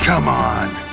Come on.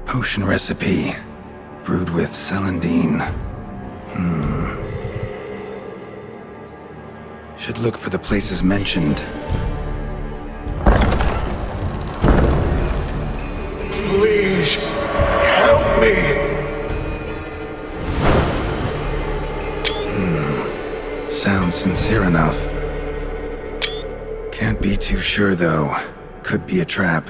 Potion recipe. Brewed with celandine. Should look for the places mentioned. Please, help me! Sounds sincere enough. Can't be too sure, though. Could be a trap.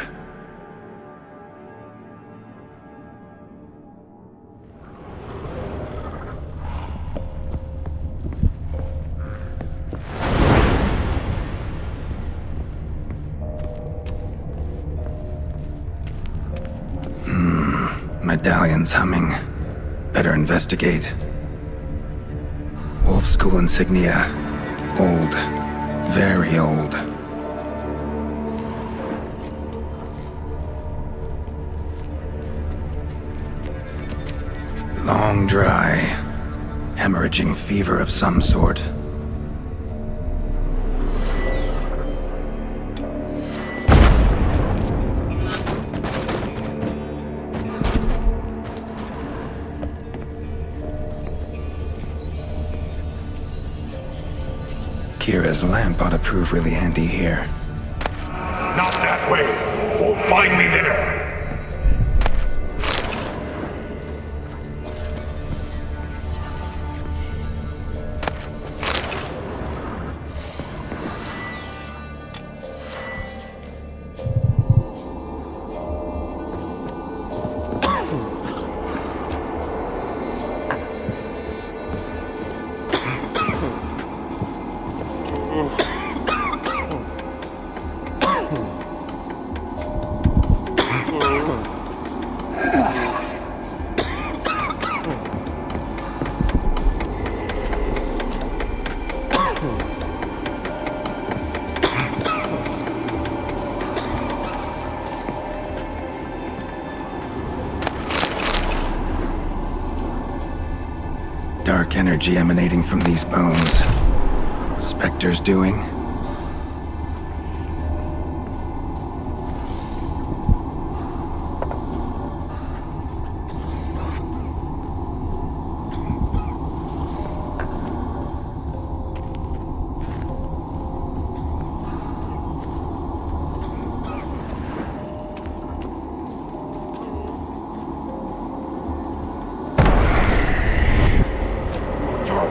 Medallion's humming. Better investigate. Wolf School insignia. Old. Very old. Long dry. Hemorrhaging fever of some sort. Kira's lamp ought to prove really handy here. Not that way! Won't find me there! Dark energy emanating from these bones. Spectre's doing?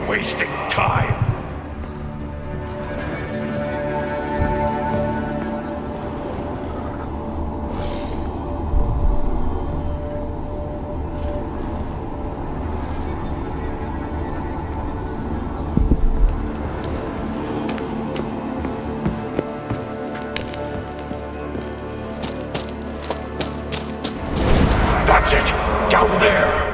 Wasting time. That's it! Down there!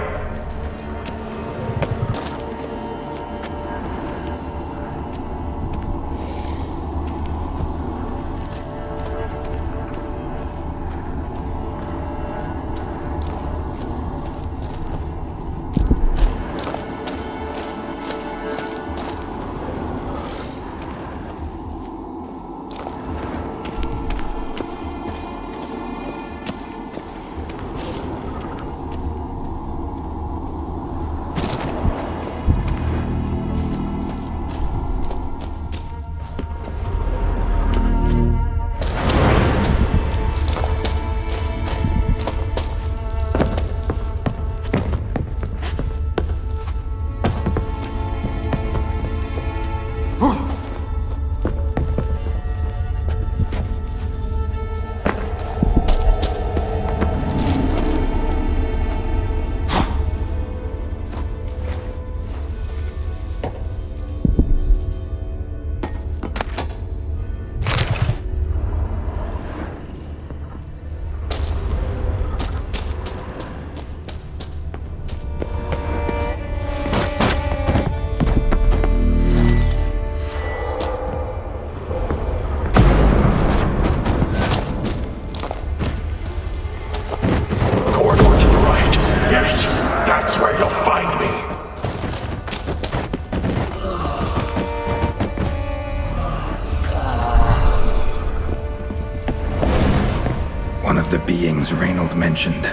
One of the beings Reynold mentioned.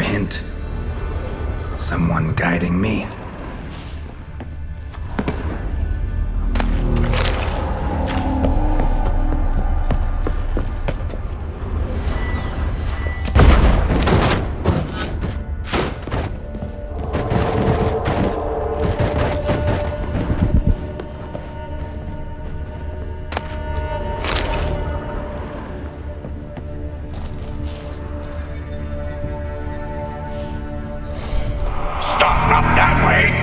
hint? Someone guiding me? Stop, not that way!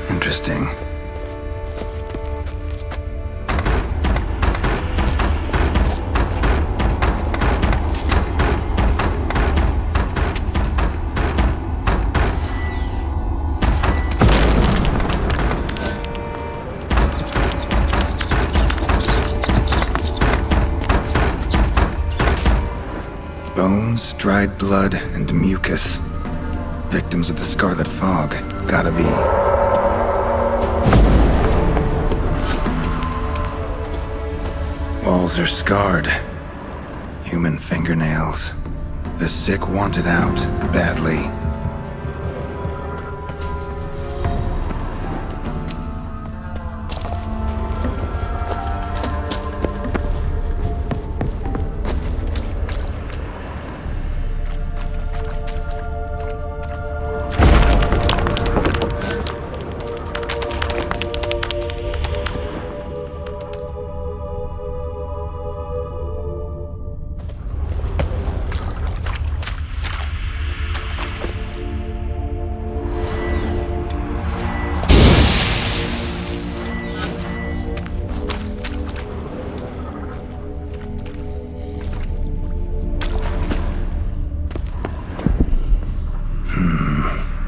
Interesting. Bones, dried blood, and mucus. Victims of the Scarlet Fog. Gotta be. Walls are scarred. Human fingernails. The sick want it out, badly.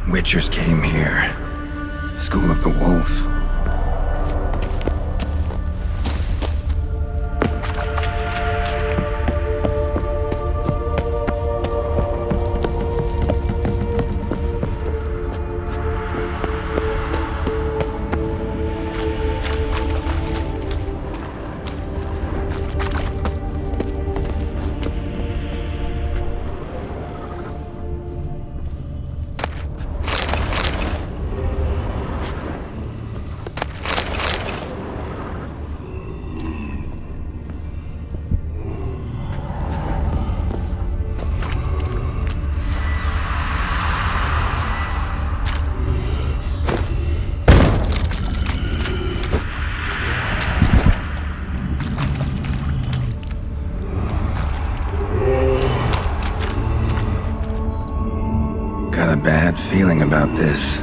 Witchers came here. School of the Wolf. Got a bad feeling about this.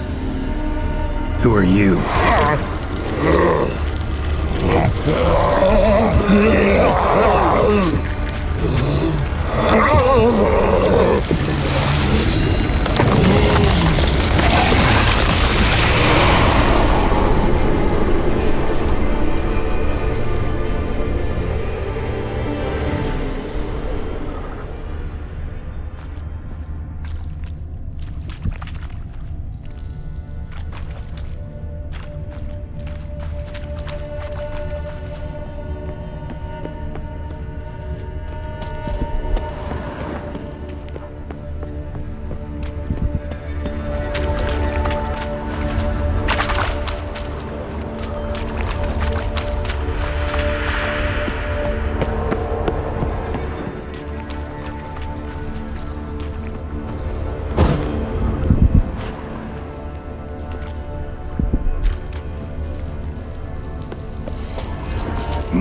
Who are you?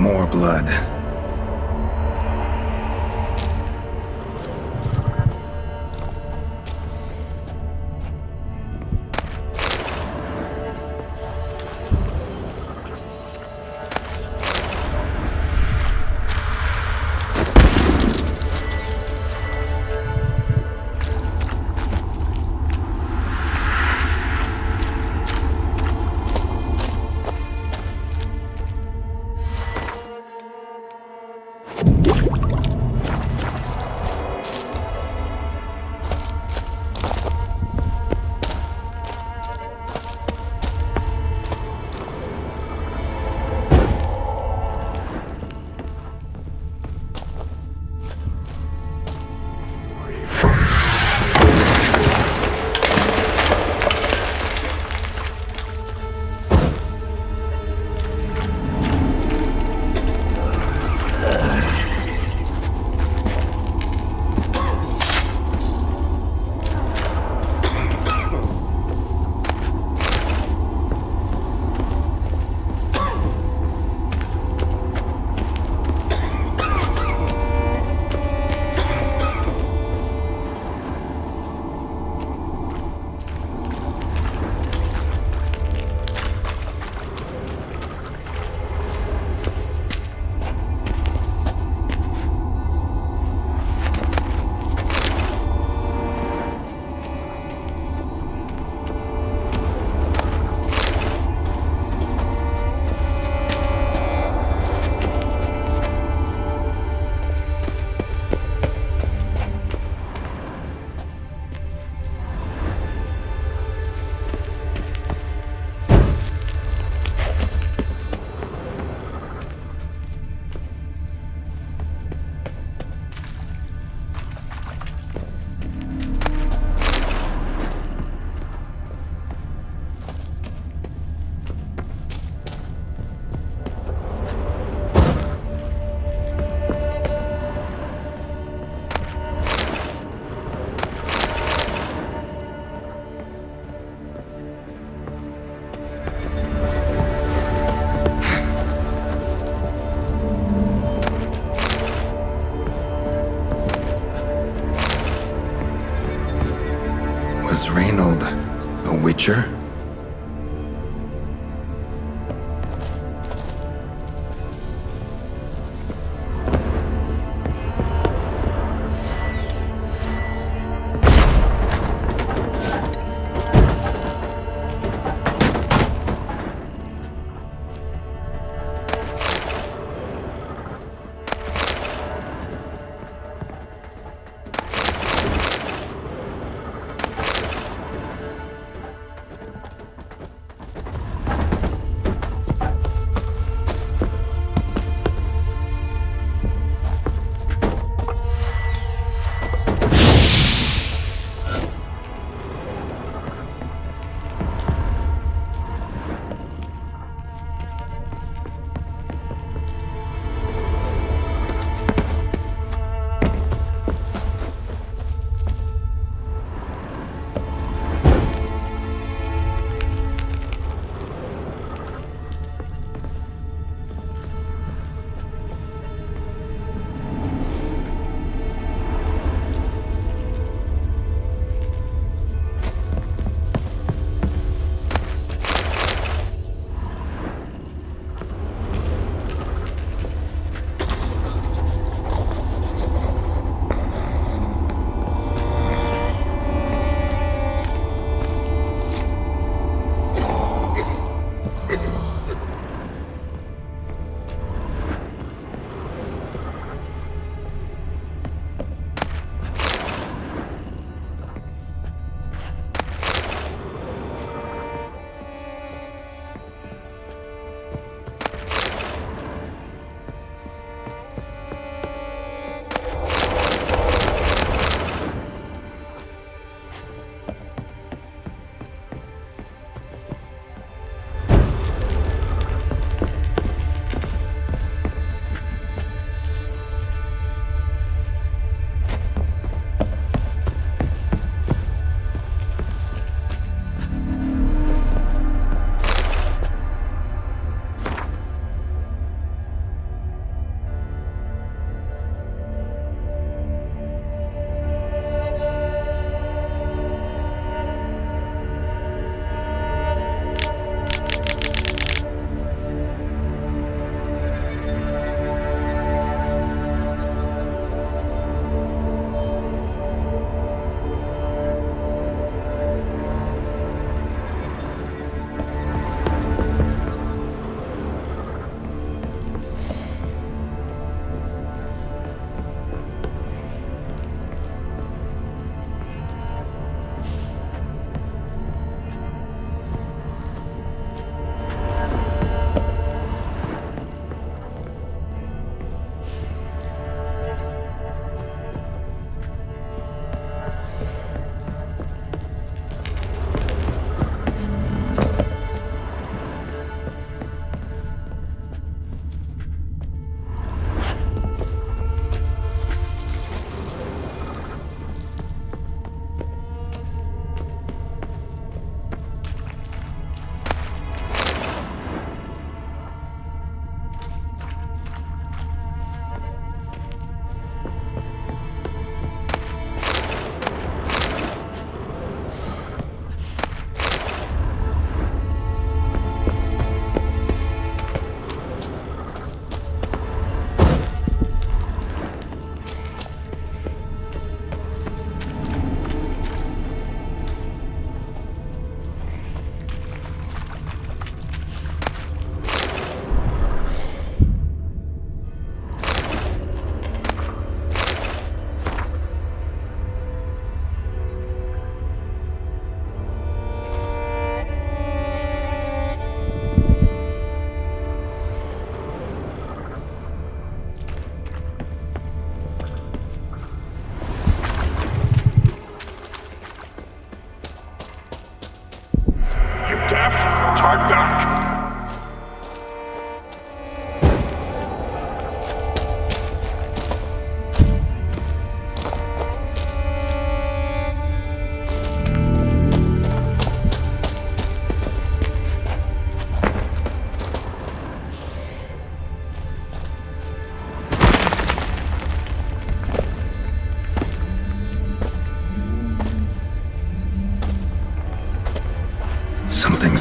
more blood. Was Reynold a Witcher?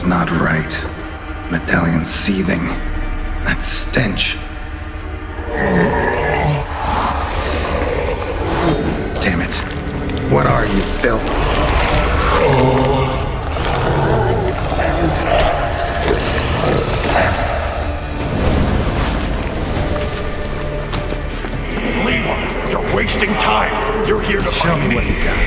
was not right. Medallion seething. That stench. Damn it. What are you, filth? Leave him! You're wasting time! You're here to Show me what you got.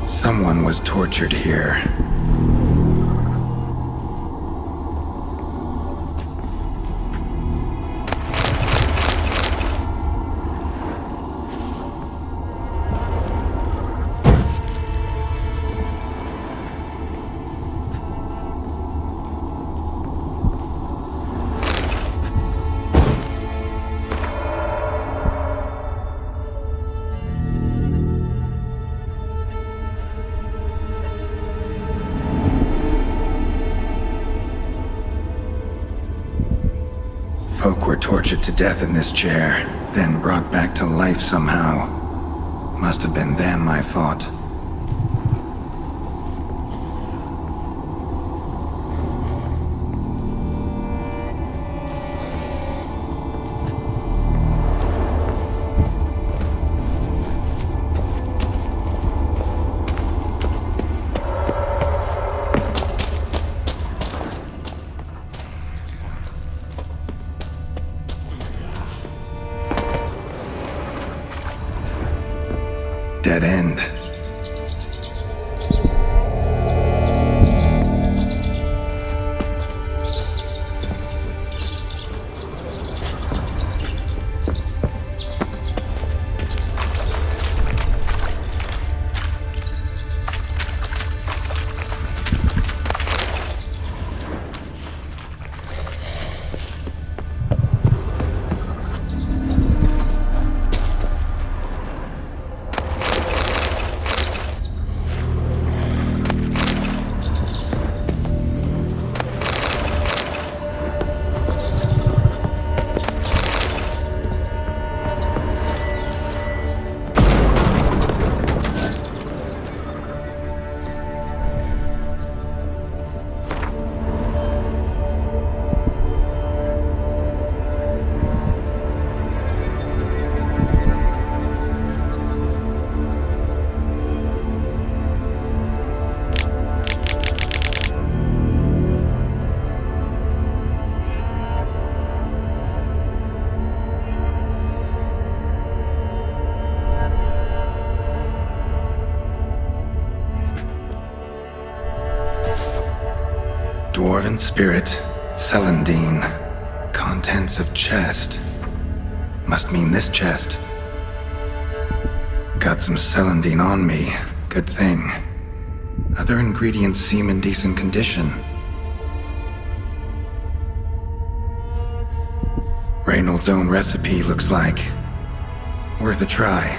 Someone was tortured here. Folk were tortured to death in this chair, then brought back to life somehow. Must have been them I fought. Dead end. Dwarven spirit, Celandine. Contents of chest. Must mean this chest. Got some Celandine on me. Good thing. Other ingredients seem in decent condition. Reynolds' own recipe looks like. Worth a try.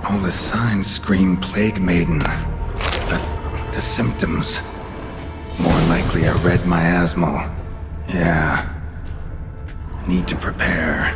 All the signs scream Plague Maiden. But the symptoms... more likely a red miasmal. Yeah. Need to prepare.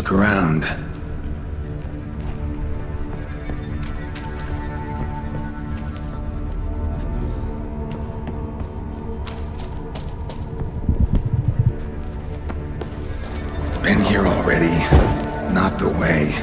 look around. Been here already. Not the way.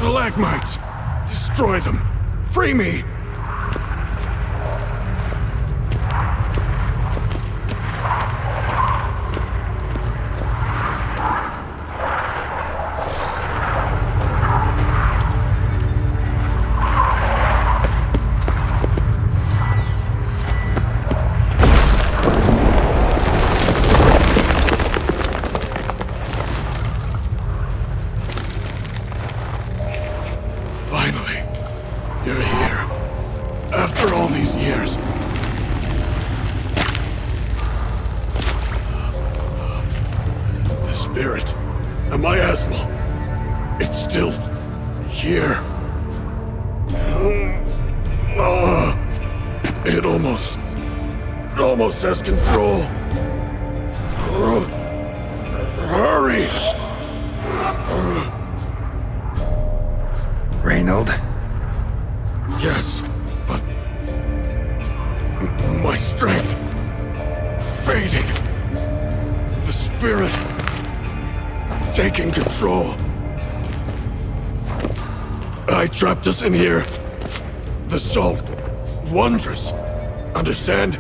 Stalagmites! Destroy them! Free me! Finally, you're here. After all these years. The spirit, a miasmal, it's still here. It almost has control. Hurry! Reynold? Yes, but my strength fading. The spirit taking control. I trapped us in here. The salt, wondrous. Understand?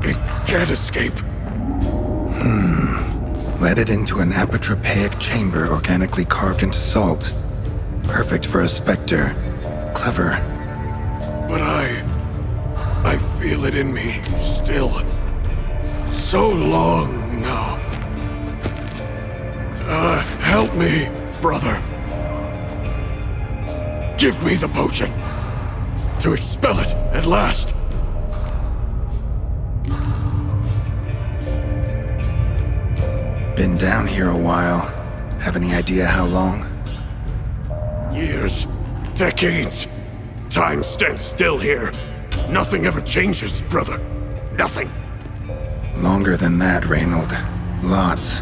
It can't escape. Led it into an apotropaic chamber organically carved into salt. Perfect for a specter. Clever. But I feel it in me still. So long now. Help me, brother. Give me the potion. to expel it, at last. Been down here a while. Have any idea how long? Years. Decades. Time stands still here. Nothing ever changes, brother. Nothing. Longer than that, Reynold. Lots.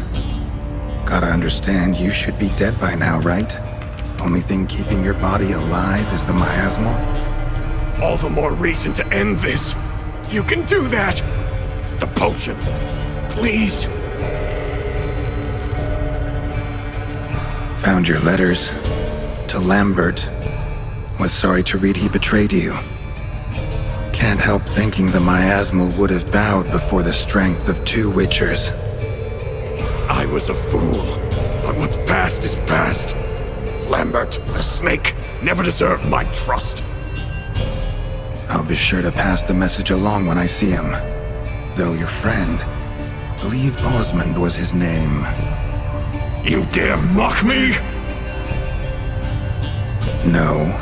Gotta understand, you should be dead by now, right? Only thing keeping your body alive is the miasmal? All the more reason to end this. You can do that! The potion. Please. Found your letters. To Lambert. Was sorry to read he betrayed you. Can't help thinking the miasmal would have bowed before the strength of two Witchers. I was a fool, but what's past is past. Lambert, the snake, never deserved my trust. I'll be sure to pass the message along when I see him. Though your friend, believe Osmond was his name. You dare mock me? No.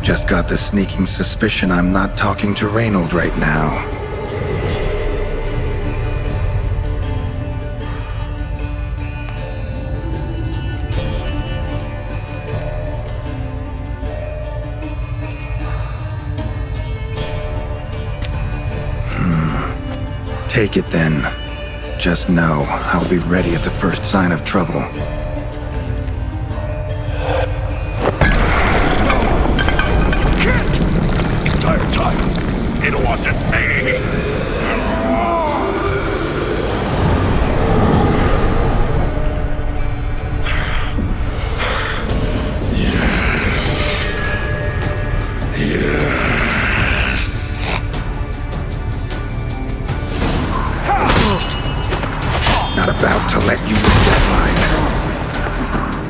Just got the sneaking suspicion I'm not talking to Reynold right now. Take it then. Just know I'll be ready at the first sign of trouble. Entire time, it wasn't me! Not about to let you read that line.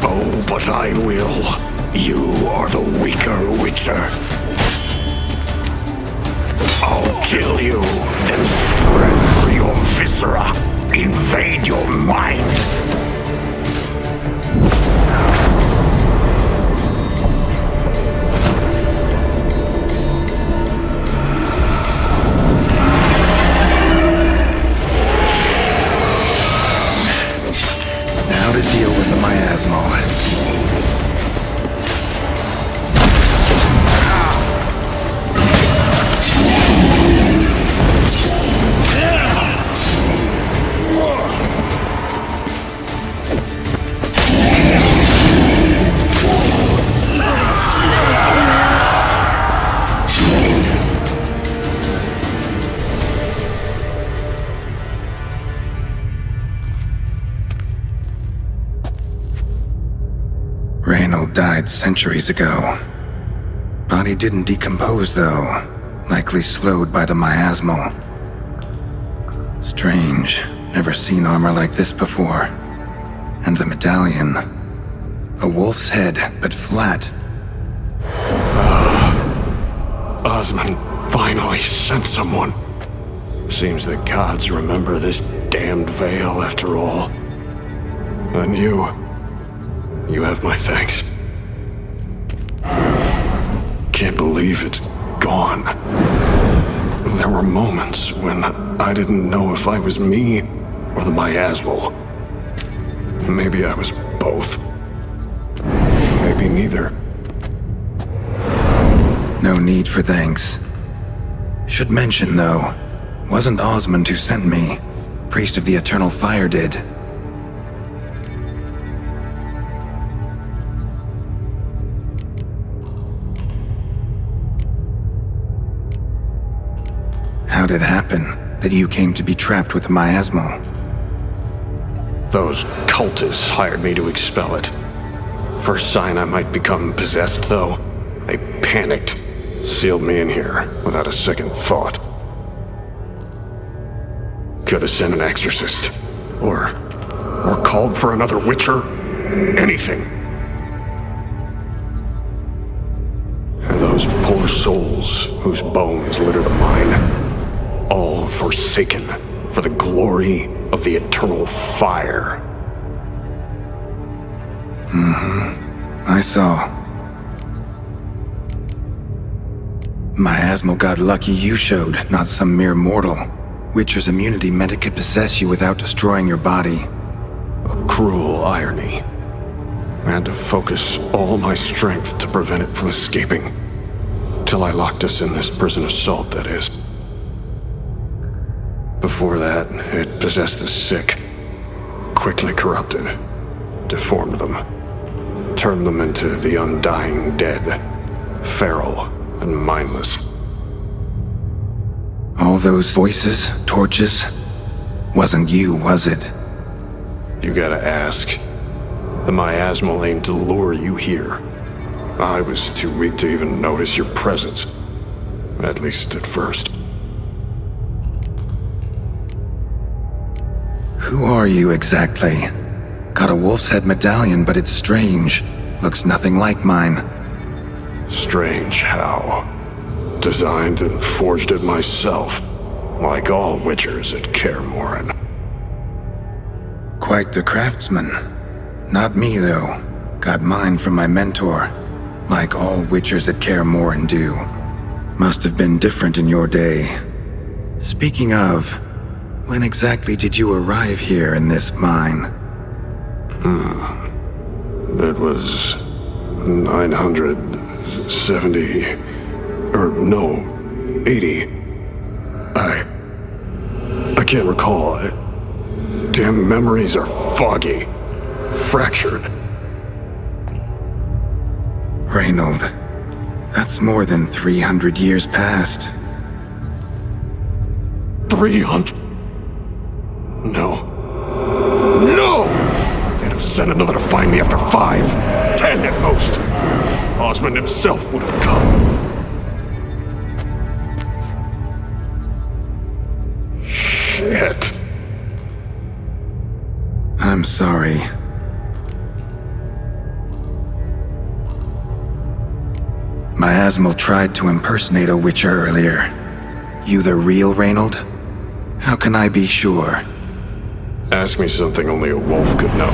Oh, but I will. You are the weaker Witcher. I'll kill you, then spread through your viscera, invade your mind. Now to deal with the miasmal. Reynold died centuries ago. Body didn't decompose, though. Likely slowed by the miasmal. Strange. Never seen armor like this before. And the medallion. A wolf's head, but flat. Osmond finally sent someone. Seems the gods remember this damned veil after all. And you have my thanks. Can't believe it's gone. There were moments when I didn't know if I was me or the miasmal. Maybe I was both. Maybe neither. No need for thanks. Should mention, though, wasn't Osmond who sent me. Priest of the Eternal Fire did. How'd it happen that you came to be trapped with the miasmal? Those cultists hired me to expel it. First sign I might become possessed, though, they panicked, sealed me in here without a second thought. Could have sent an exorcist, or called for another Witcher, anything. And those poor souls whose bones litter the mine, all forsaken for the glory of the Eternal Fire. I saw. Miasmal got lucky you showed, not some mere mortal. Witcher's immunity meant it could possess you without destroying your body. A cruel irony. I had to focus all my strength to prevent it from escaping. Till I locked us in this prison of salt, that is. Before that, it possessed the sick. Quickly corrupted. Deformed them. Turned them into the undying dead. Feral and mindless. All those voices, torches, wasn't you, was it? You gotta ask. The miasmal aimed to lure you here. I was too weak to even notice your presence. At least at first. Who are you exactly? Got a wolf's head medallion, but it's strange. Looks nothing like mine. Strange how? Designed and forged it myself, like all witchers at Kaer Morhen. Quite the craftsman. Not me, though. Got mine from my mentor, like all witchers at Kaer Morhen do. Must have been different in your day. Speaking of, when exactly did you arrive here in this mine? It was 970... or no, 80. I can't recall. Damn memories are foggy. Fractured. Reynold, that's more than 300 years past. 300? No. No! They'd have sent another to find me after 5, 10 at most. Osmond himself would have come. Shit. I'm sorry. Miasmal tried to impersonate a witcher earlier. You the real Reynold? How can I be sure? Ask me something only a wolf could know.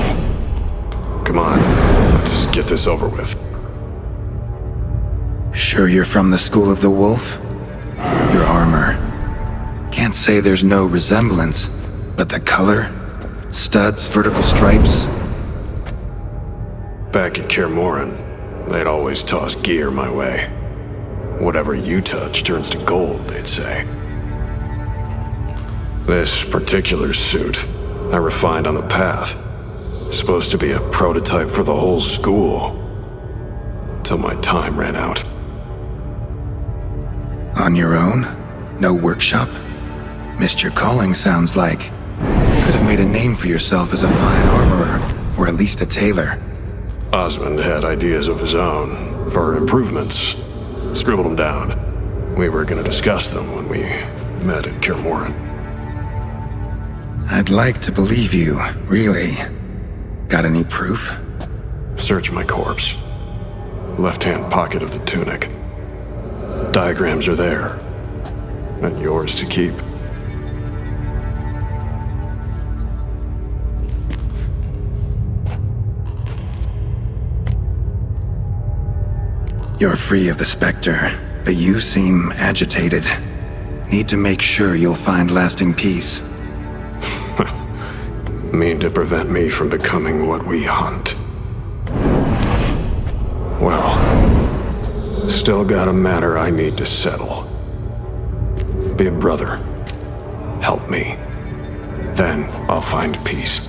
Come on, let's get this over with. Sure you're from the School of the Wolf? Your armor. Can't say there's no resemblance, but the color? Studs, vertical stripes? Back at Kaer Morhen, they'd always toss gear my way. Whatever you touch turns to gold, they'd say. This particular suit, I refined on the path. Supposed to be a prototype for the whole school. Till my time ran out. On your own? No workshop? Missed your calling, sounds like. Could have made a name for yourself as a fine armorer, or at least a tailor. Osmond had ideas of his own, for improvements. Scribbled them down. We were gonna discuss them when we met at Kaer Morhen. I'd like to believe you, really. Got any proof? Search my corpse. Left-hand pocket of the tunic. Diagrams are there. And yours to keep. You're free of the Spectre, but you seem agitated. Need to make sure you'll find lasting peace. Mean to prevent me from becoming what we hunt. Well, still got a matter I need to settle. Be a brother. Help me. Then I'll find peace.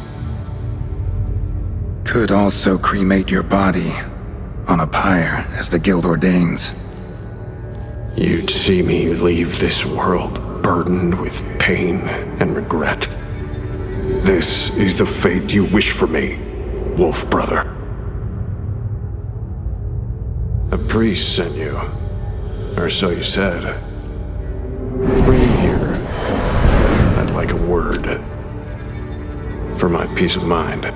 Could also cremate your body on a pyre, as the guild ordains. You'd see me leave this world burdened with pain and regret. This is the fate you wish for me, wolf brother. A priest sent you, or so you said. Bring him here. I'd like a word. For my peace of mind.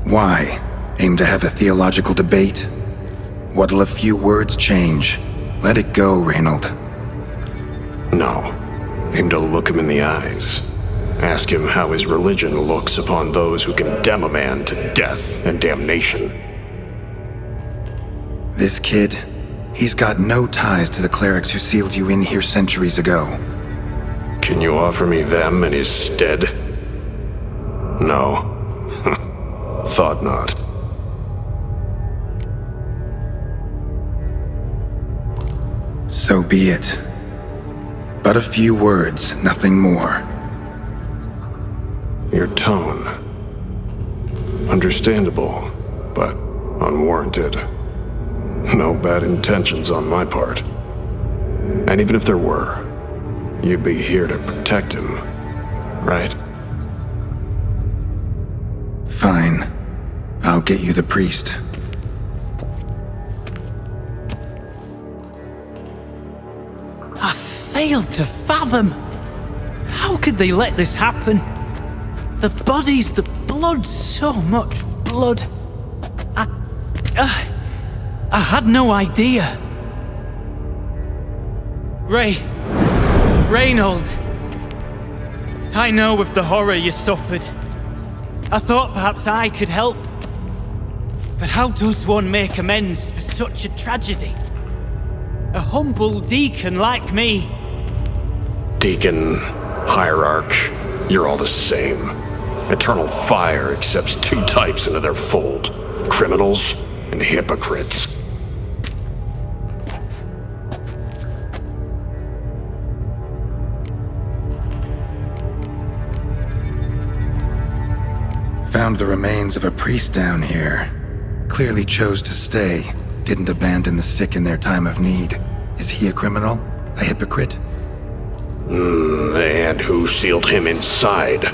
Why? Aim to have a theological debate? What'll a few words change? Let it go, Reynold. No. Aim to look him in the eyes. Ask him how his religion looks upon those who condemn a man to death and damnation. This kid, he's got no ties to the clerics who sealed you in here centuries ago. Can you offer me them in his stead? No. Thought not. So be it. But a few words, nothing more. Your tone. Understandable, but unwarranted. No bad intentions on my part. And even if there were, you'd be here to protect him, right? Fine. I'll get you the priest. I failed to fathom. How could they let this happen? The bodies, the blood, so much blood. I had no idea. Reynold. I know of the horror you suffered. I thought perhaps I could help. But how does one make amends for such a tragedy? A humble deacon like me. Deacon, hierarch, you're all the same. Eternal Fire accepts two types into their fold: criminals and hypocrites. Found the remains of a priest down here. Clearly chose to stay. Didn't abandon the sick in their time of need. Is he a criminal? A hypocrite? And who sealed him inside?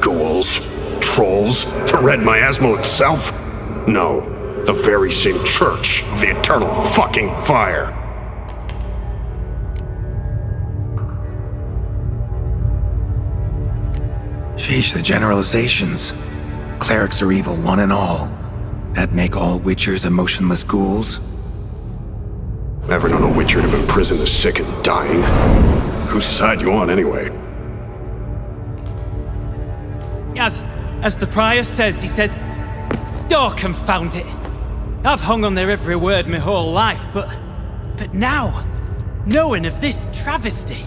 Ghouls? Trolls? The Red Miasmo itself? No, the very same Church of the Eternal fucking Fire. Sheesh, the generalizations. Clerics are evil, one and all. That make all Witchers emotionless ghouls? Ever known a Witcher to imprison the sick and dying? Whose side you on, anyway? As the prior says, he says, "Oh, confound it. I've hung on their every word my whole life, but now, knowing of this travesty,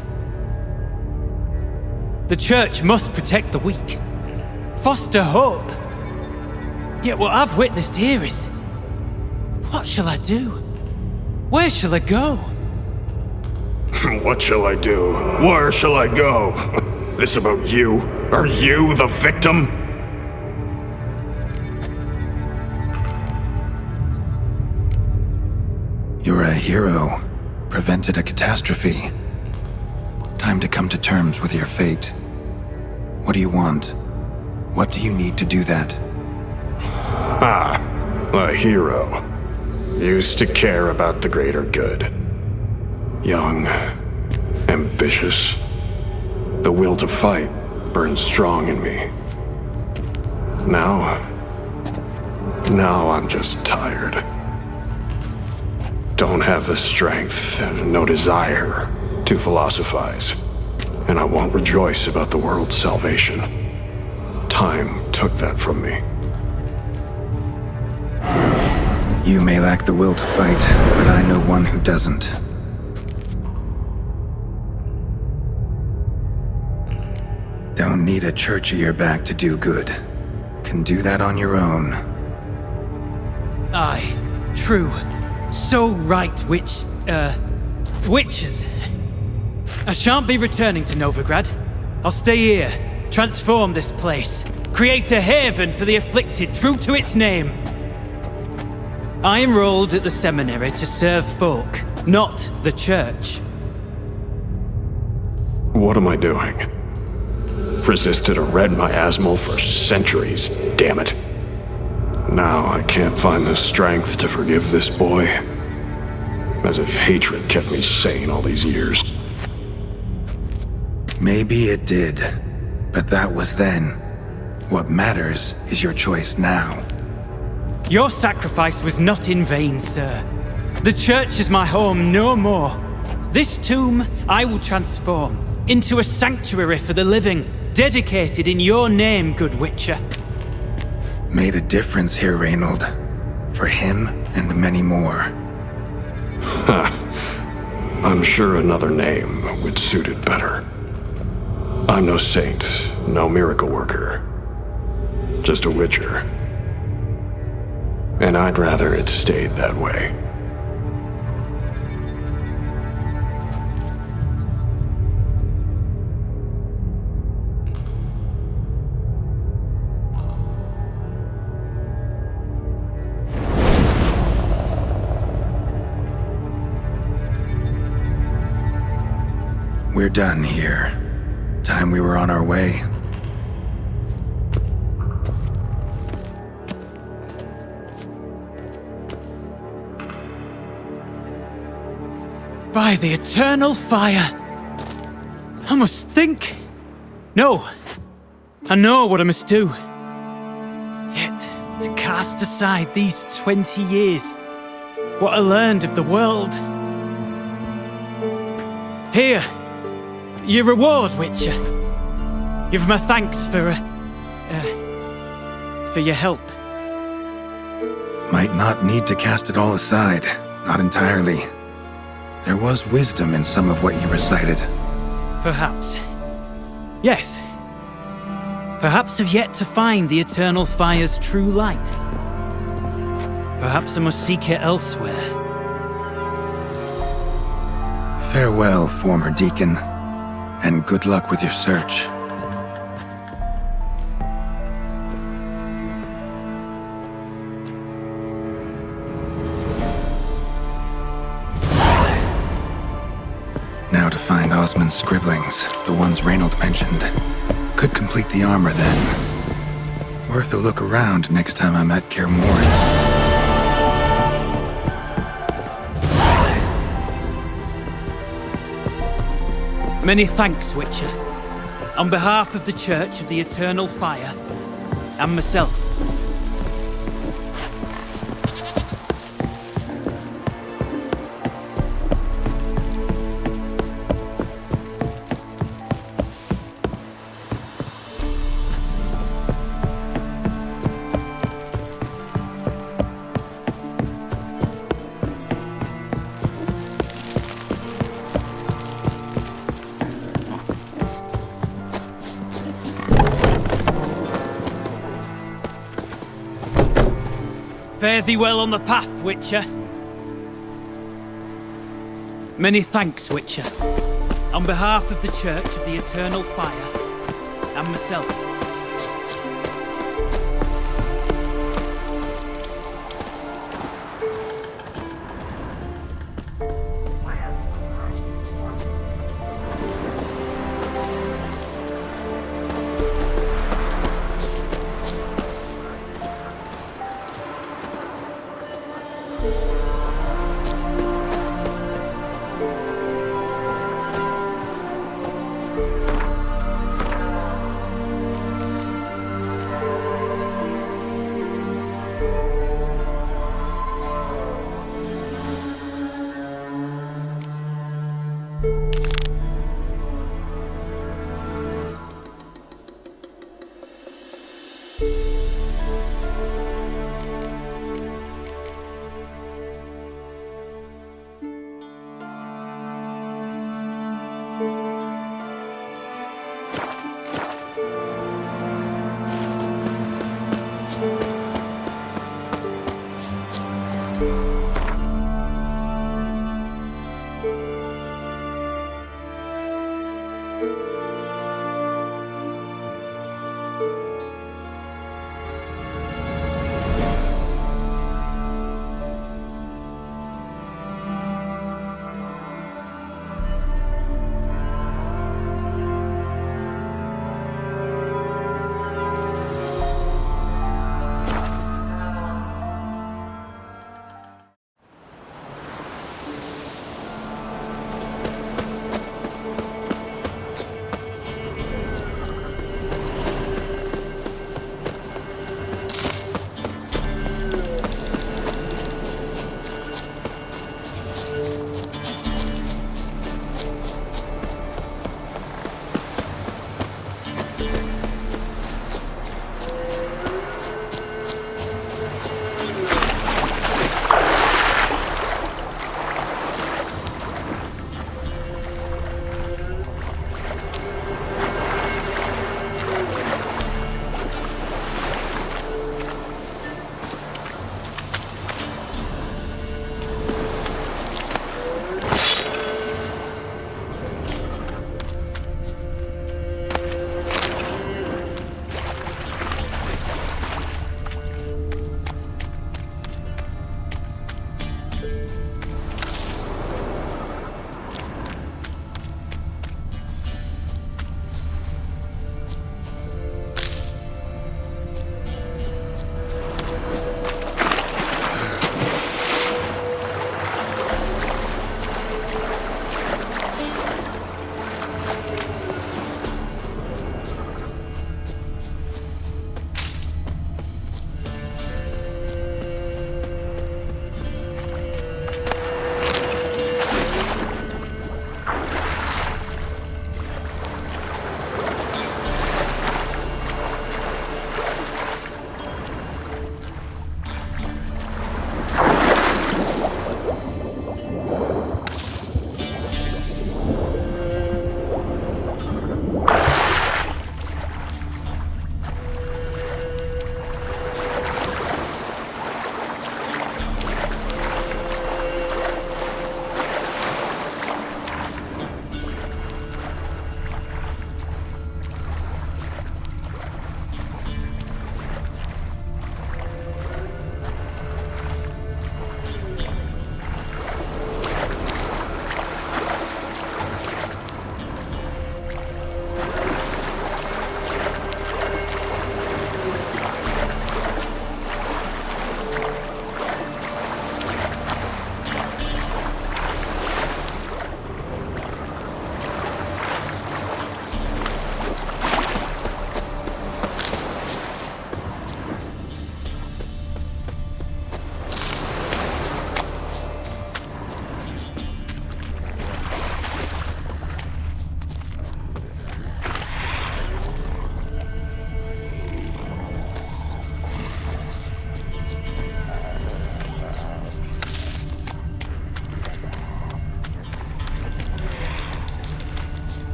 the Church must protect the weak, foster hope. Yet what I've witnessed here is, what shall I do? Where shall I go?" What shall I do? Where shall I go? This about you? Are you the victim? You're a hero. Prevented a catastrophe. Time to come to terms with your fate. What do you want? What do you need to do that? A hero. Used to care about the greater good. Young, ambitious. The will to fight burned strong in me. Now I'm just tired. Don't have the strength, no desire to philosophize. And I won't rejoice about the world's salvation. Time took that from me. You may lack the will to fight, but I know one who doesn't. Don't need a church at your back to do good. Can do that on your own. Aye, true. So right, witches. I shan't be returning to Novigrad. I'll stay here, transform this place, create a haven for the afflicted, true to its name. I enrolled at the seminary to serve folk, not the Church. What am I doing? Resisted a Red Miasmal for centuries, damn it. Now I can't find the strength to forgive this boy. As if hatred kept me sane all these years. Maybe it did, but that was then. What matters is your choice now. Your sacrifice was not in vain, sir. The Church is my home no more. This tomb I will transform into a sanctuary for the living, dedicated in your name, good Witcher. Made a difference here, Reynold. For him and many more. I'm sure another name would suit it better. I'm no saint, no miracle worker. Just a witcher. And I'd rather it stayed that way. We're done here. Time we were on our way. By the eternal fire! I must think. No, I know what I must do. Yet, to cast aside these 20 years, what I learned of the world. Here, your reward, Witcher. You've my thanks for your help. Might not need to cast it all aside. Not entirely. There was wisdom in some of what you recited. Perhaps. Yes. Perhaps I've yet to find the eternal fire's true light. Perhaps I must seek it elsewhere. Farewell, former deacon, and good luck with your search. Now to find Osmond's scribblings, the ones Reynold mentioned. Could complete the armor then. Worth a look around next time I'm at Kaer Morhen. Many thanks, Witcher. On behalf of the Church of the Eternal Fire, and myself. Fare thee well on the path, Witcher. Many thanks, Witcher. On behalf of the Church of the Eternal Fire, and myself.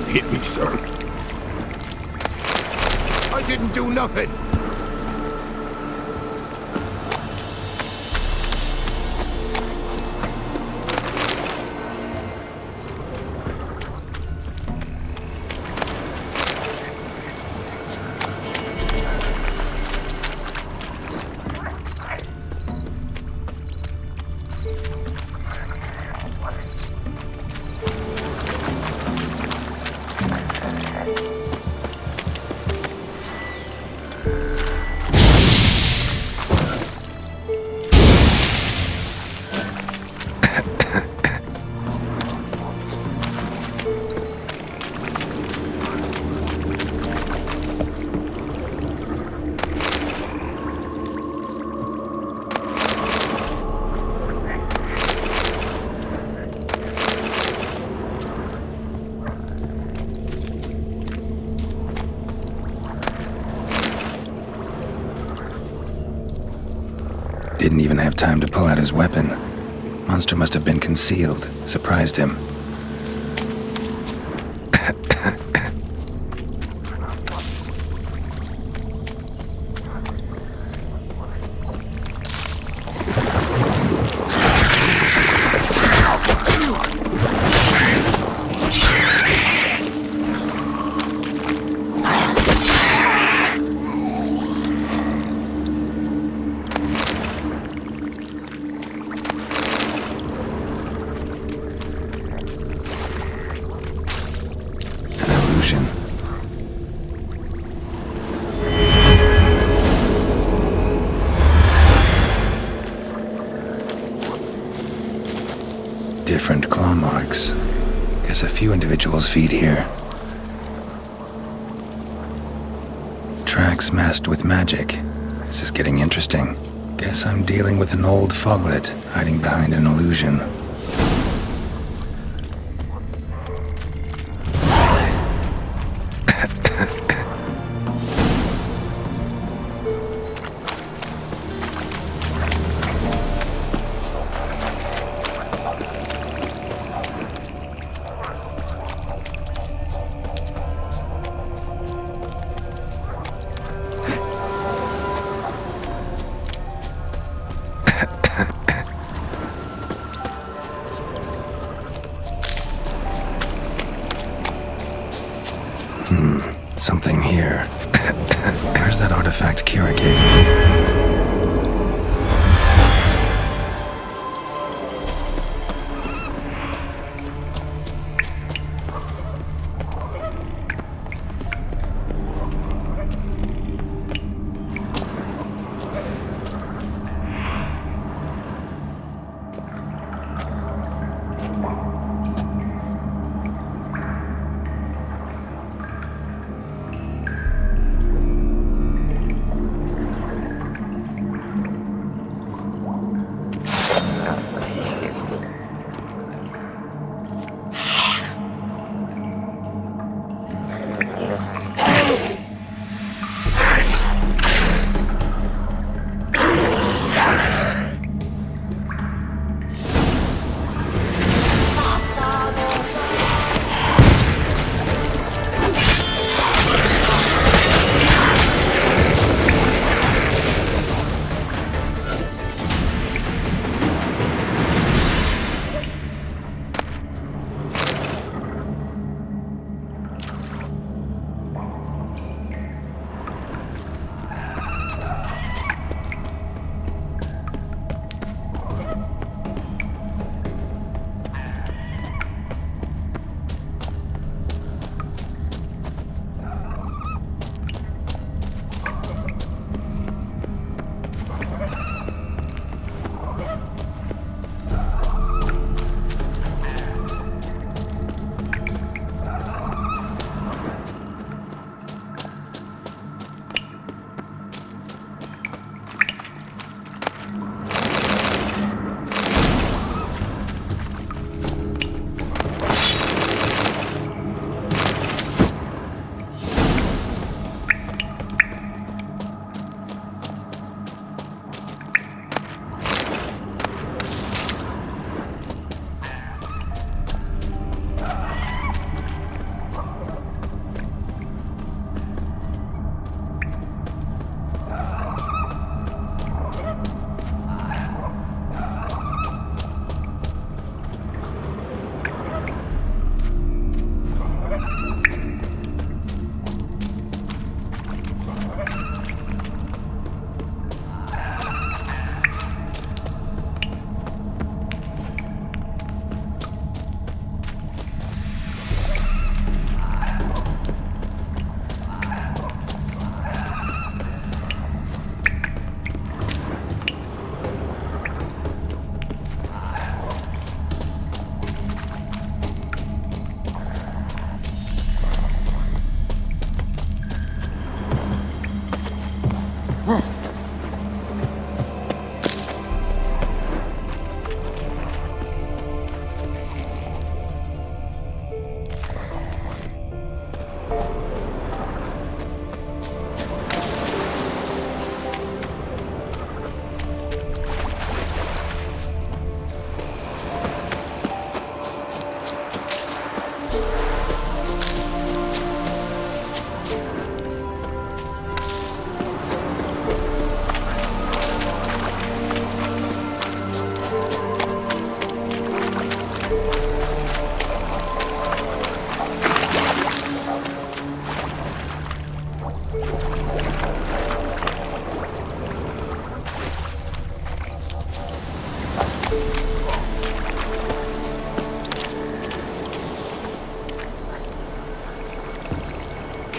hit me, sir. I didn't do nothing. Didn't even have time to pull out his weapon. Monster must have been concealed, surprised him. Different claw marks. Guess a few individuals feed here. Tracks masked with magic. This is getting interesting. Guess I'm dealing with an old foglet hiding behind an illusion. Something here. Where's that artifact Ciri gave me?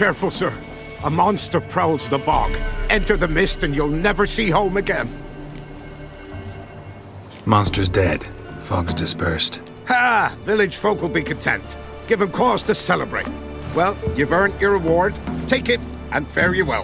Careful, sir. A monster prowls the bog. Enter the mist and you'll never see home again. Monster's dead. Fog's dispersed. Ha! Village folk will be content. Give 'em cause to celebrate. Well, you've earned your reward. Take it, and fare you well.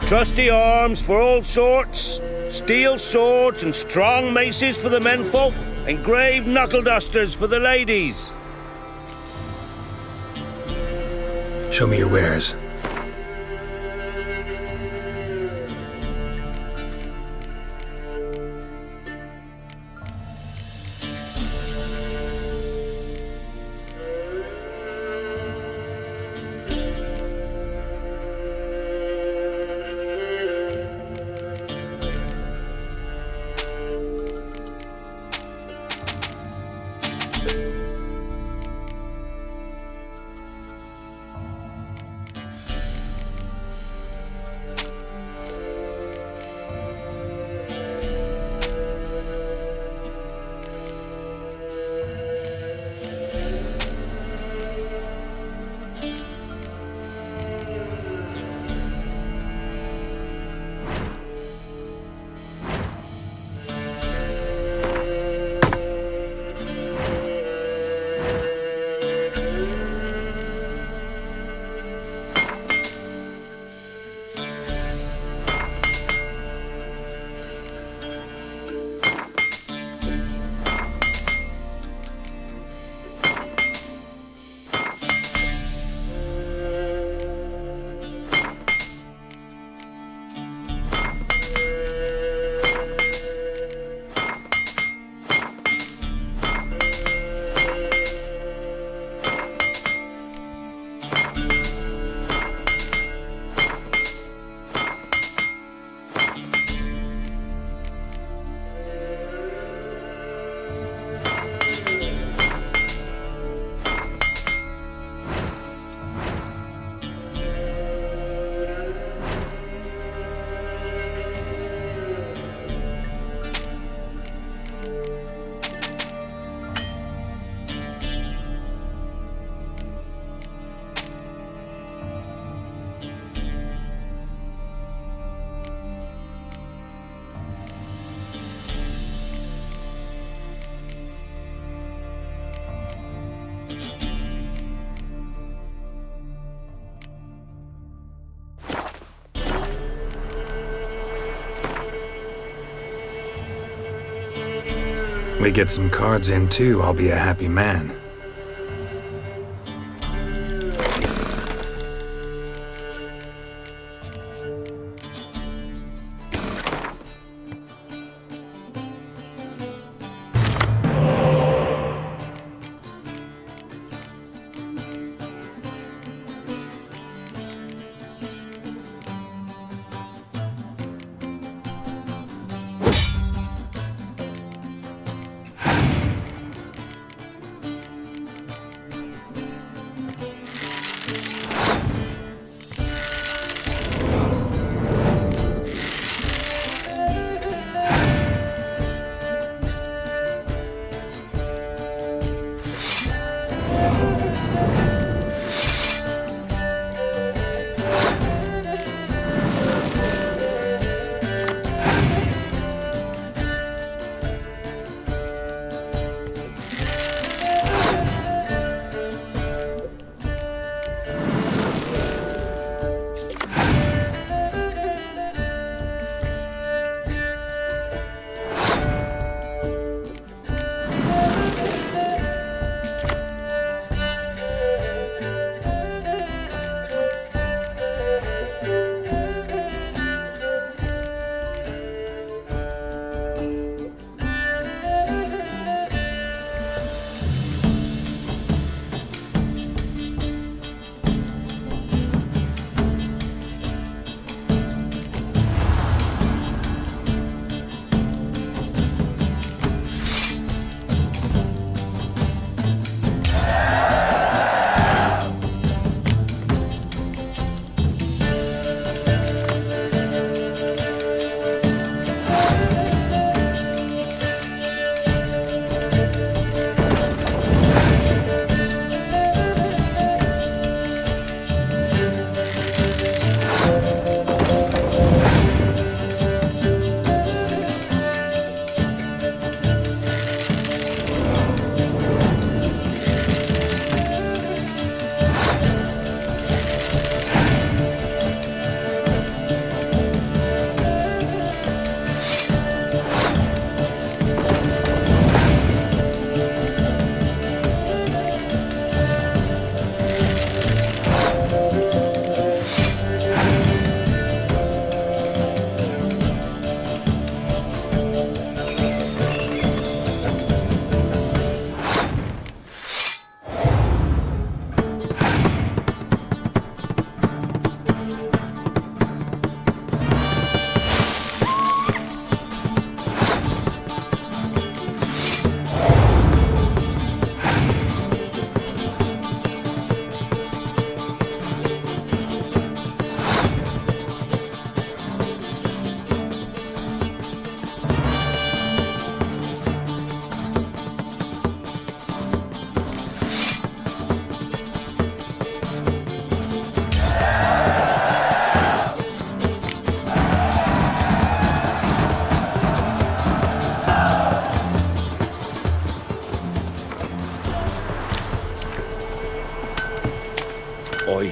Trusty arms for all sorts, steel swords and strong maces for the menfolk, engraved knuckle dusters for the ladies. Show me your wares. We get some cards in too, I'll be a happy man.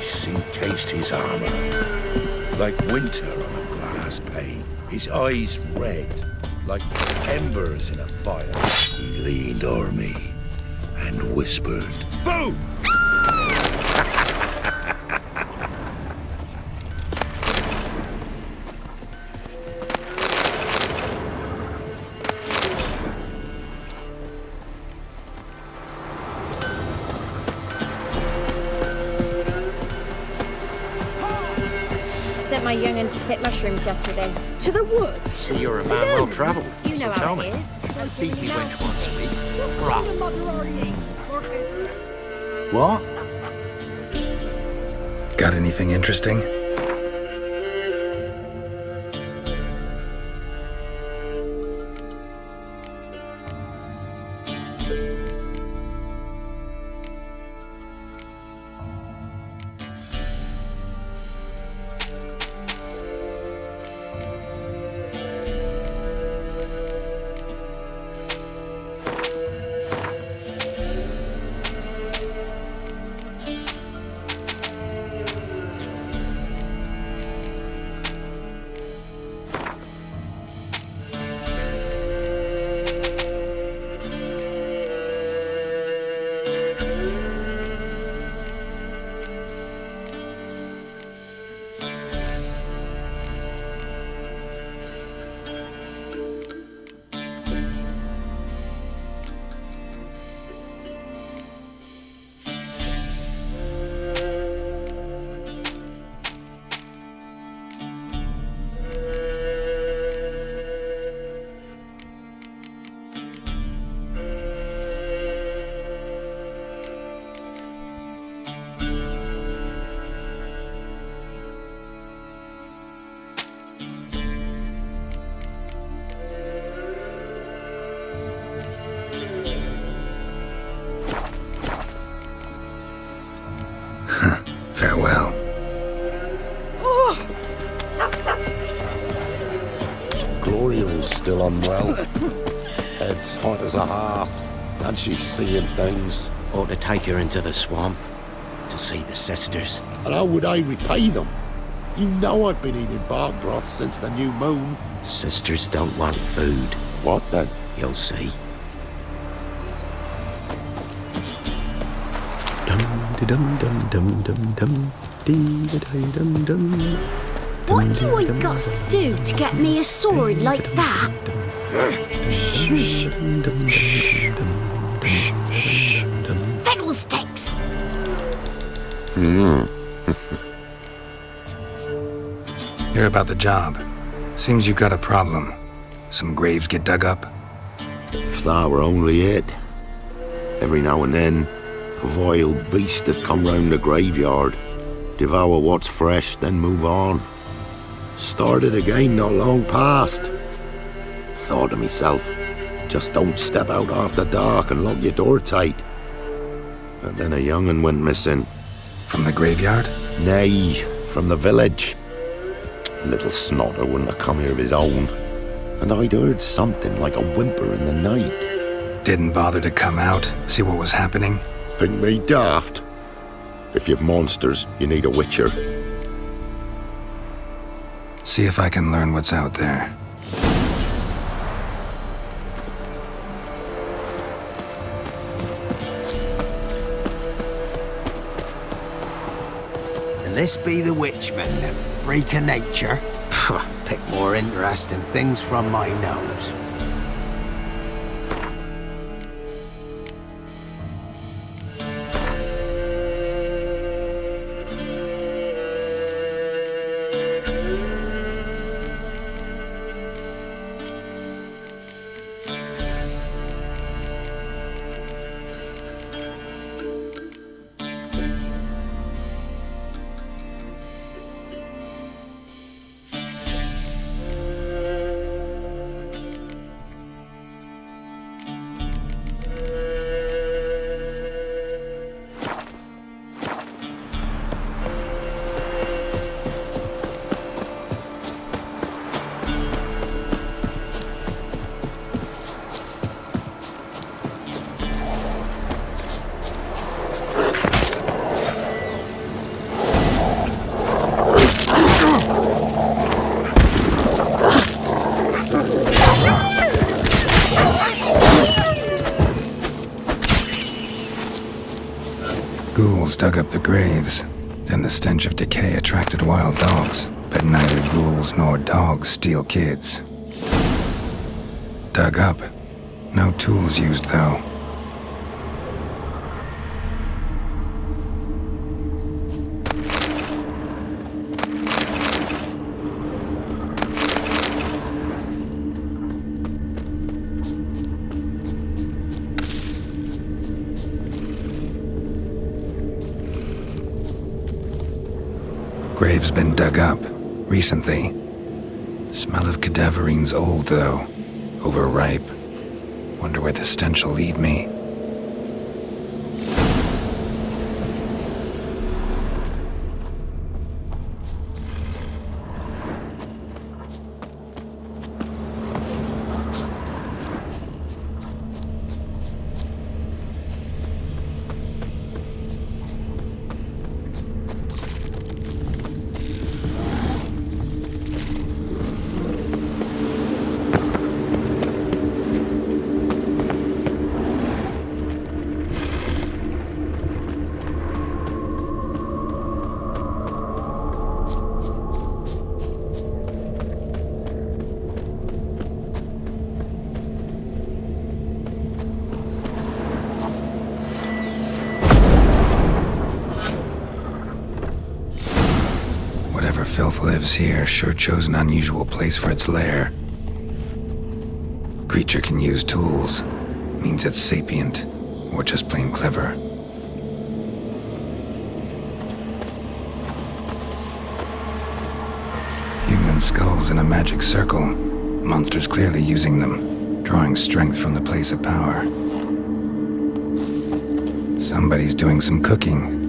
ice encased his armor. Like winter on a glass pane, his eyes red, like embers in a fire. He leaned o'er me and whispered, "Boom!" Sent my young'uns to pick mushrooms yesterday. To the woods? You're a man well travelled. You know so how tell it me. is. Don't Beat you me know? wench wants to be. What Gruff. kind of mother are ye? What? Got anything interesting? Farewell. Gloria's still unwell. Head's hot as a hearth, and she's seeing things. Ought to take her into the swamp to see the sisters. And how would I repay them? You know I've been eating bark broth since the new moon. Sisters don't want food. What then? You'll see. What do I got to do to get me a sword like that? Fiddlesticks! Hear about the job. Seems you got a problem. Some graves get dug up? If that were only it. Every now and then, a vile beast would come round the graveyard, devour what's fresh, then move on. Started again not long past. Thought to myself, just don't step out after dark and lock your door tight. But then a young'un went missing. From the graveyard? Nay, from the village. Little snotter wouldn't have come here of his own. And I'd heard something like a whimper in the night. Didn't bother to come out, see what was happening? Think me daft? If you've monsters, you need a witcher. See if I can learn what's out there. And this be the witchman, the freak of nature. Pick more interesting things from my nose. ghouls dug up the graves. Then the stench of decay attracted wild dogs, but neither ghouls nor dogs steal kids. Dug up. No tools used, though. Grave's been dug up, recently. Smell of cadaverine's old, though. Overripe. Wonder where the stench will lead me. Whatever filth lives here sure chose an unusual place for its lair. Creature can use tools. Means it's sapient, or just plain clever. Human skulls in a magic circle. Monsters clearly using them, drawing strength from the place of power. Somebody's doing some cooking.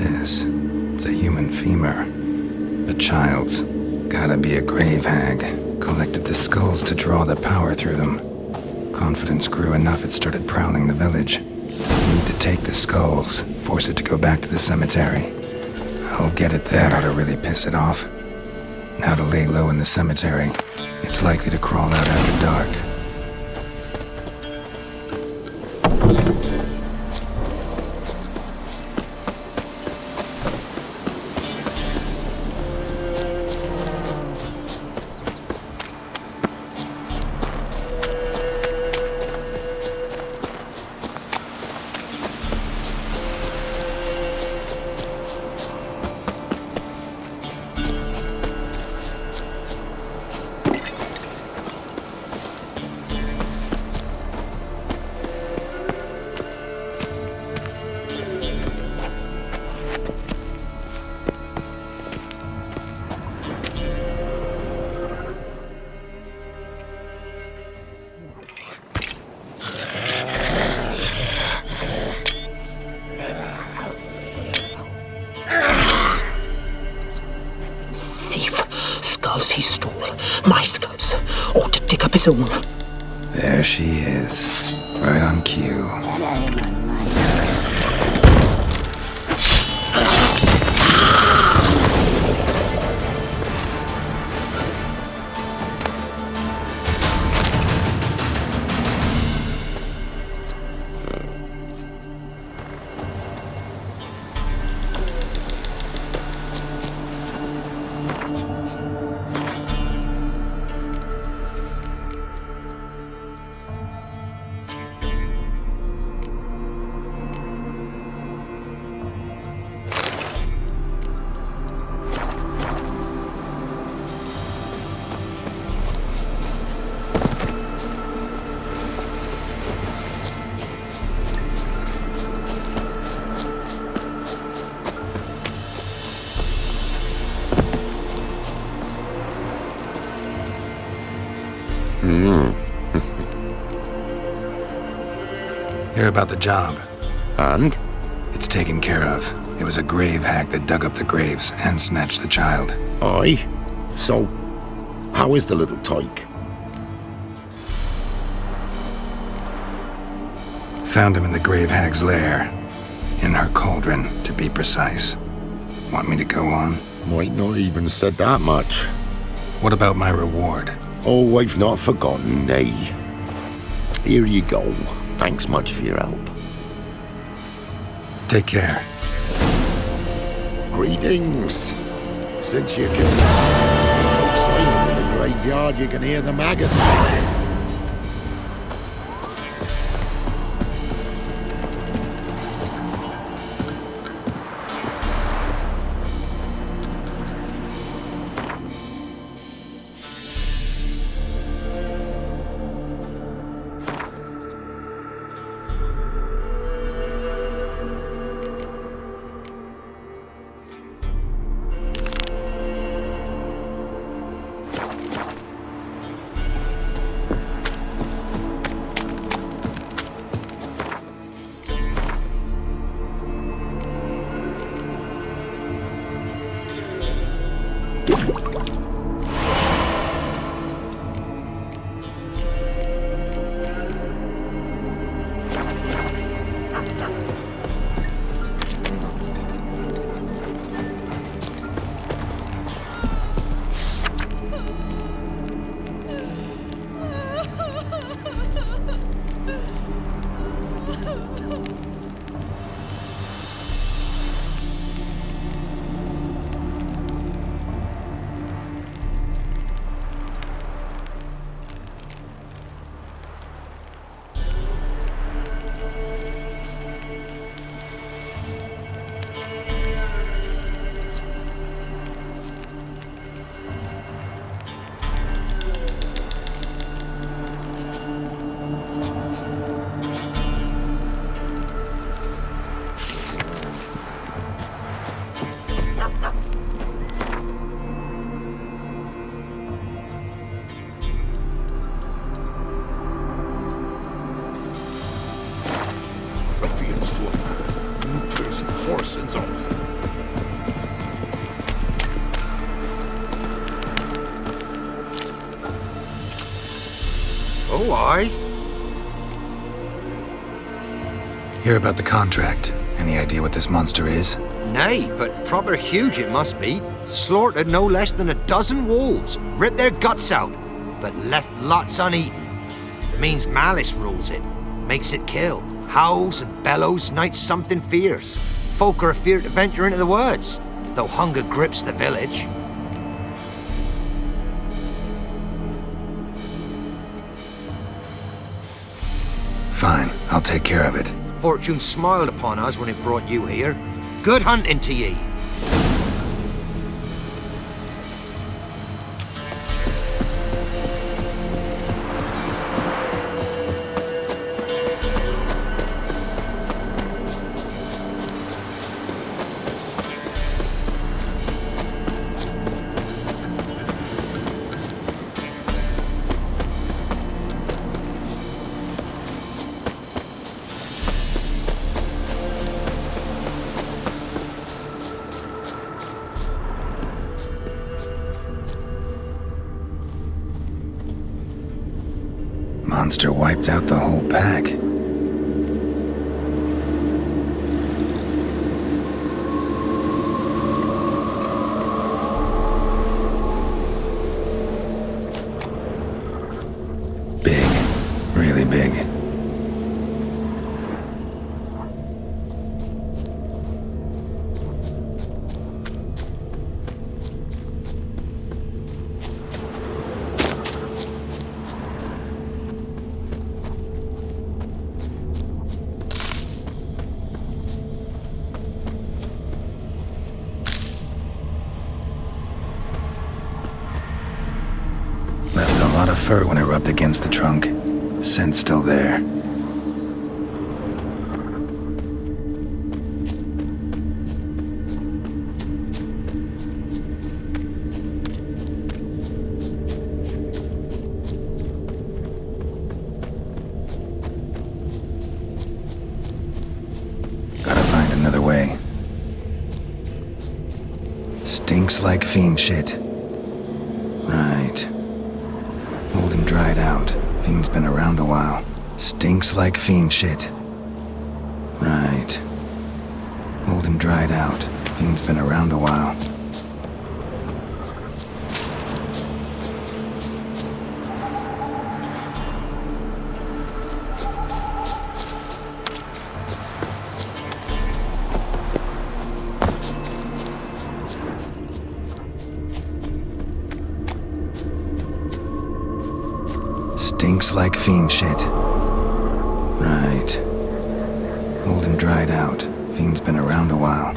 It's a human femur. A child's. Gotta be a grave hag. Collected the skulls to draw the power through them. Confidence grew enough it started prowling the village. Need to take the skulls, force it to go back to the cemetery. I'll get it there. That ought to really piss it off. Now to lay low in the cemetery. It's likely to crawl out after dark. He stole my skulls. Ought to dig up his own. There she is. Right on cue. Hear about the job. And? It's taken care of. It was a grave hag that dug up the graves and snatched the child. Aye? So, how is the little tyke? Found him in the grave hag's lair. In her cauldron, to be precise. Want me to go on? Might not even said that much. What about my reward? Oh, I've not forgotten, nay. Here you go. Thanks much for your help. Take care. Greetings. Since you can it's so silent in the graveyard you can hear the maggots. Ruffians to a man, looters and horsens all. Oh, aye. Hear about the contract. Any idea what this monster is? Nay, but proper huge it must be. Slaughtered no less than 12 wolves. Ripped their guts out, but left lots uneaten. Means malice rules it. Makes it kill. Howls and bellows, nights something fierce. Folk are afeard to venture into the woods, though hunger grips the village. Fine, I'll take care of it. Fortune smiled upon us when it brought you here. Good hunting to ye. Monster wiped out the whole pack. Big. Really big. Left a lot of fur when I rubbed against the trunk. Scent's still there. Gotta find another way. Stinks like fiend shit. Right. Old and dried out. Fiend's been around a while. Stinks like fiend shit. Right. Old and dried out. Fiend's been around a while. Stinks like fiend shit. Right. Old and dried out. Fiend's been around a while.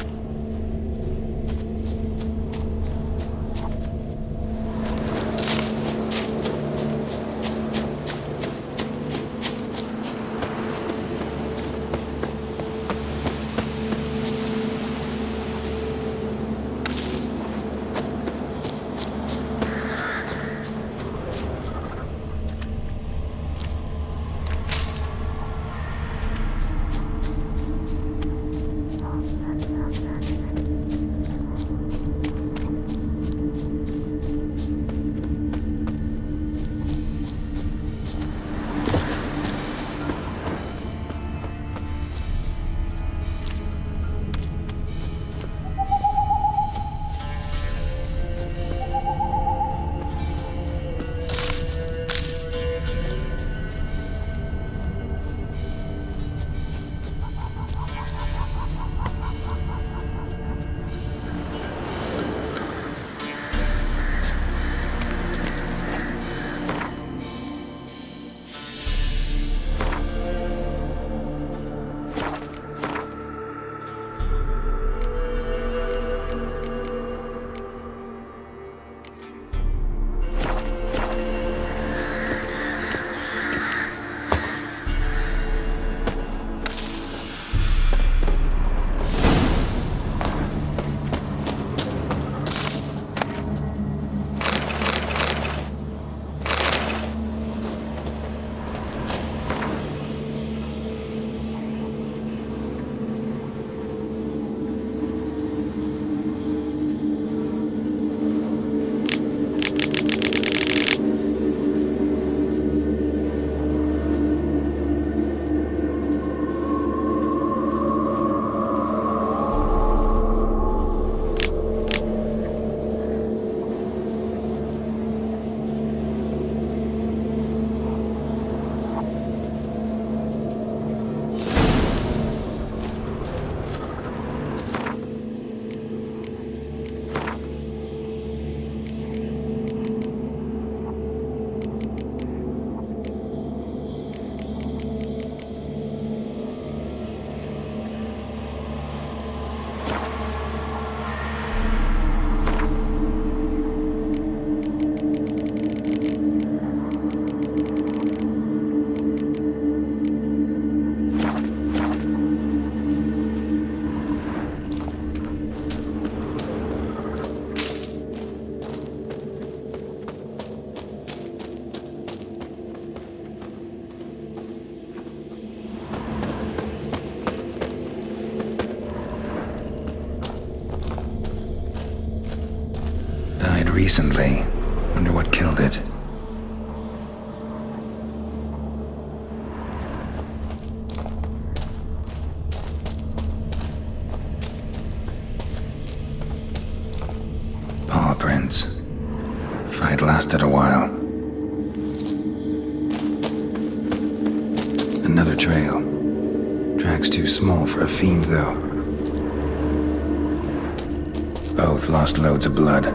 Recently. Wonder what killed it. Paw prints. Fight lasted a while. Another trail. Track's too small for a fiend, though. Both lost loads of blood.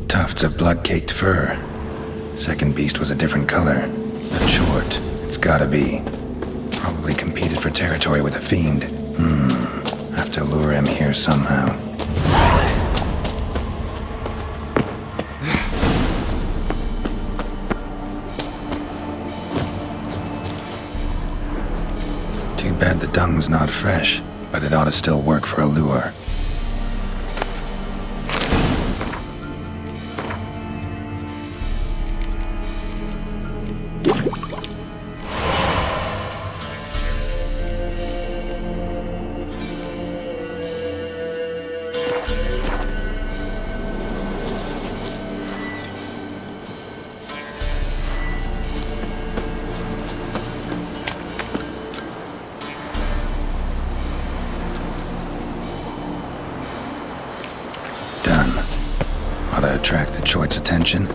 Tufts of blood-caked fur. Second beast was a different color, but short. It's gotta be. Probably competed for territory with a fiend. Have to lure him here somehow. Too bad the dung's not fresh, but it ought to still work for a lure. attract the Choit's attention.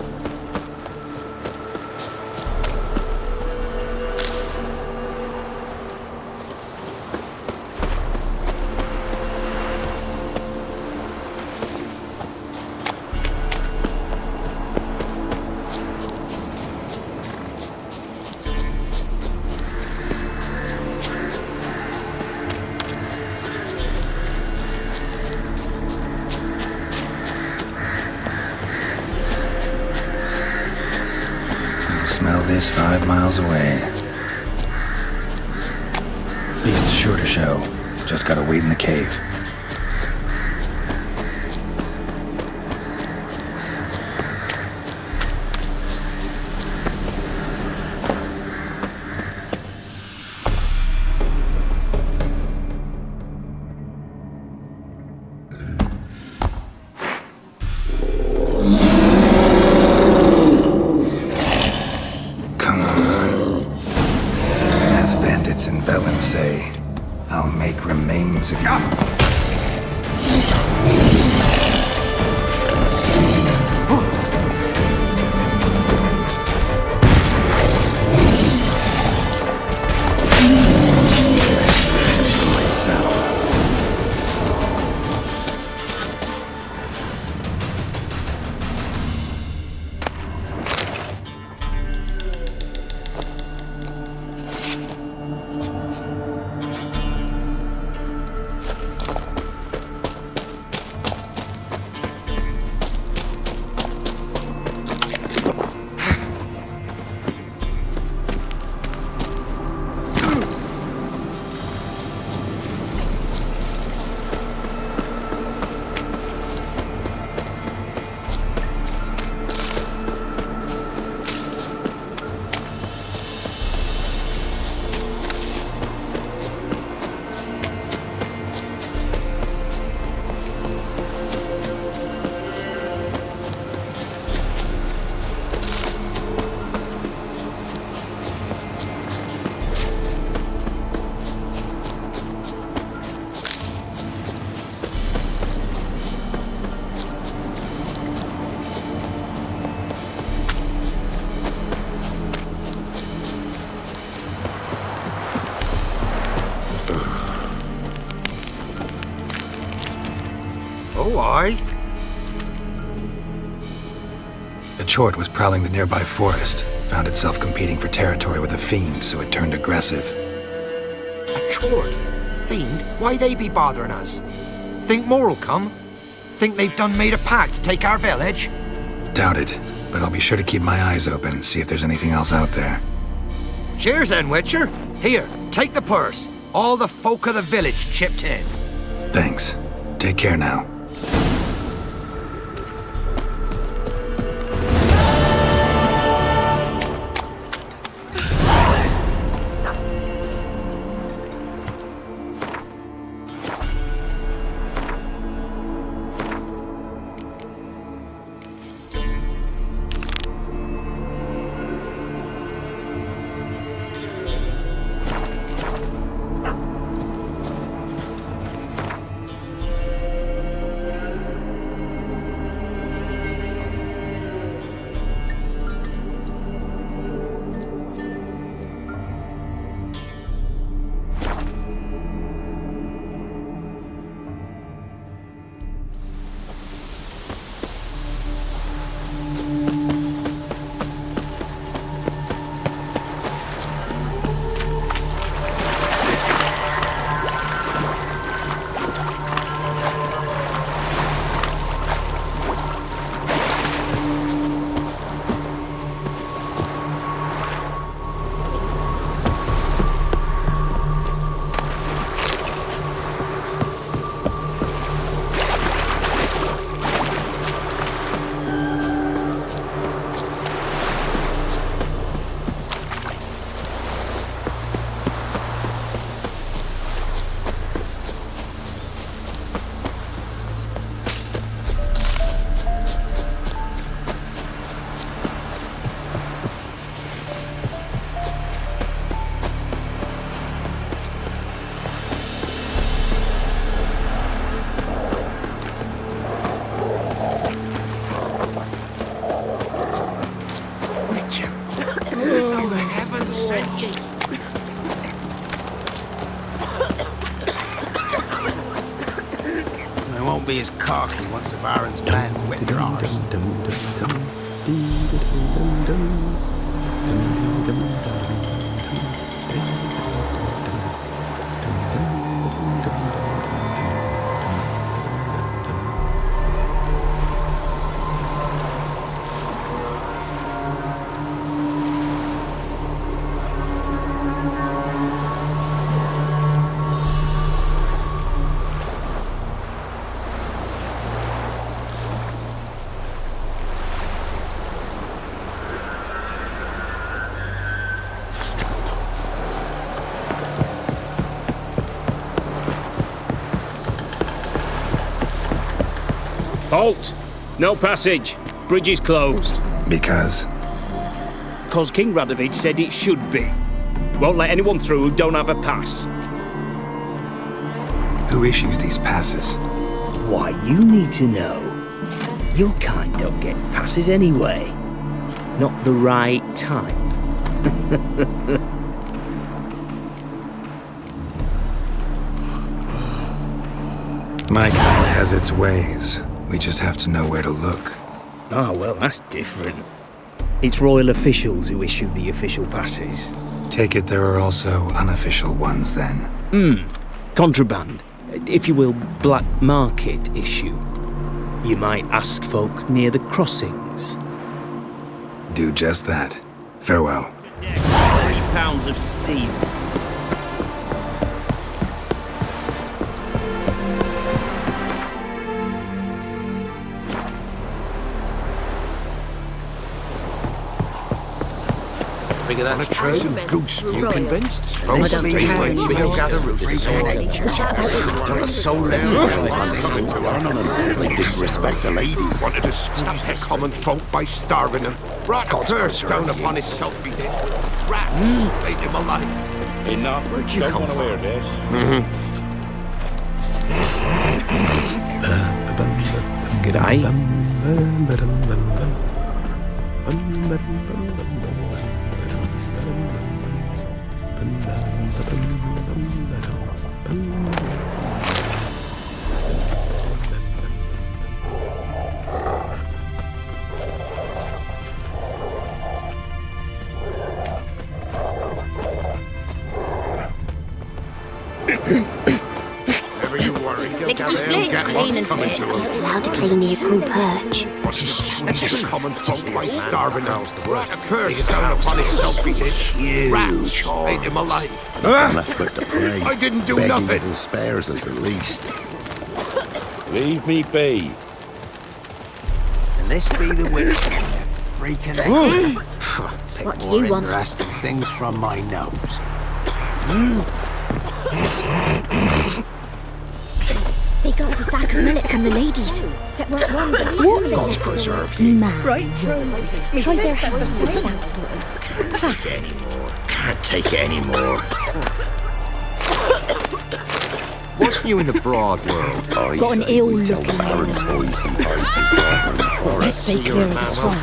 Smell this 5 miles away. Beast's sure to show. Just gotta wait in the cave. And Velen say, I'll make remains of you. Oh, aye. The Chort was prowling the nearby forest, found itself competing for territory with a fiend, so it turned aggressive. A Chort? Fiend? Why they be bothering us? Think more'll come? Think they've done made a pact to take our village? Doubt it, but I'll be sure to keep my eyes open, see if there's anything else out there. Cheers then, Witcher. Here, take the purse. All the folk of the village chipped in. Thanks. Take care now. They won't be as cocky once the Baron's men whip their arse. Halt! No passage. Bridge is closed. Because? Because King Radovid said it should be. Won't let anyone through who don't have a pass. Who issues these passes? Why, you need to know. Your kind don't get passes anyway. Not the right type. My kind has its ways. We just have to know where to look. Ah, well, that's different. It's royal officials who issue the official passes. Take it there are also unofficial ones, then? Contraband. If you will, black market issue. You might ask folk near the crossings. Do just that. Farewell. 3 pounds of steel. Figure that's true. Some goose. You convinced? I don't We'll gather roots. Don't a soul left. Disrespect the ladies. Wanted to squeeze the common folk by starving them. Curse down upon his selfie dish. Rats ate him alive. Enough. Where'd you Don't come want to from? wear this. G'day. Never you worry. Let's display clean and coming fit. to him. Allowed to clean your cool perch. Wanted to squeeze the common folk by starving them. Curse down upon his selfie dish. Rats ate him alive. Left but to pray. I didn't do Beg nothing. evil spares us at least. Leave me be. And this be the witch. Freaking egg. What do you want? Interesting things from my nose. They got us a sack of millet from the ladies. Set work one, but two. God's preserve New man. Right, true. Try their hands with that sort of. Take it anymore. Can't take it anymore. What's new in the broad world? Got an ill We tell looking the Baron's man. boys he hides his daughter in the Let's forest. stay clear of the swamp.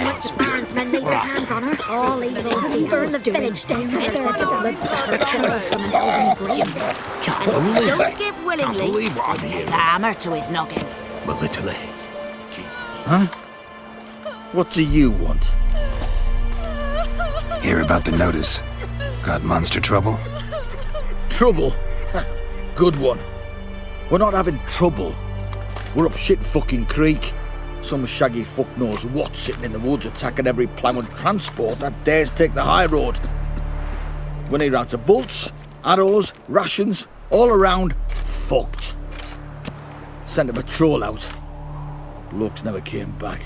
Once the Baron's men laid their hands on her, all evils, they burn the village down. Their blood from an elven grave. Don't give willingly. Believe what I Take did. the hammer to his noggin. Belittle. Huh? What do you want? Hear about the notice. Got monster trouble? Trouble? Good one. We're not having trouble. We're up shit fucking creek. Some shaggy fuck knows what sitting in the woods attacking every plough and transport that dares take the high road. We're near out of bolts, arrows, rations, all around, fucked. Sent a patrol out. Blokes never came back.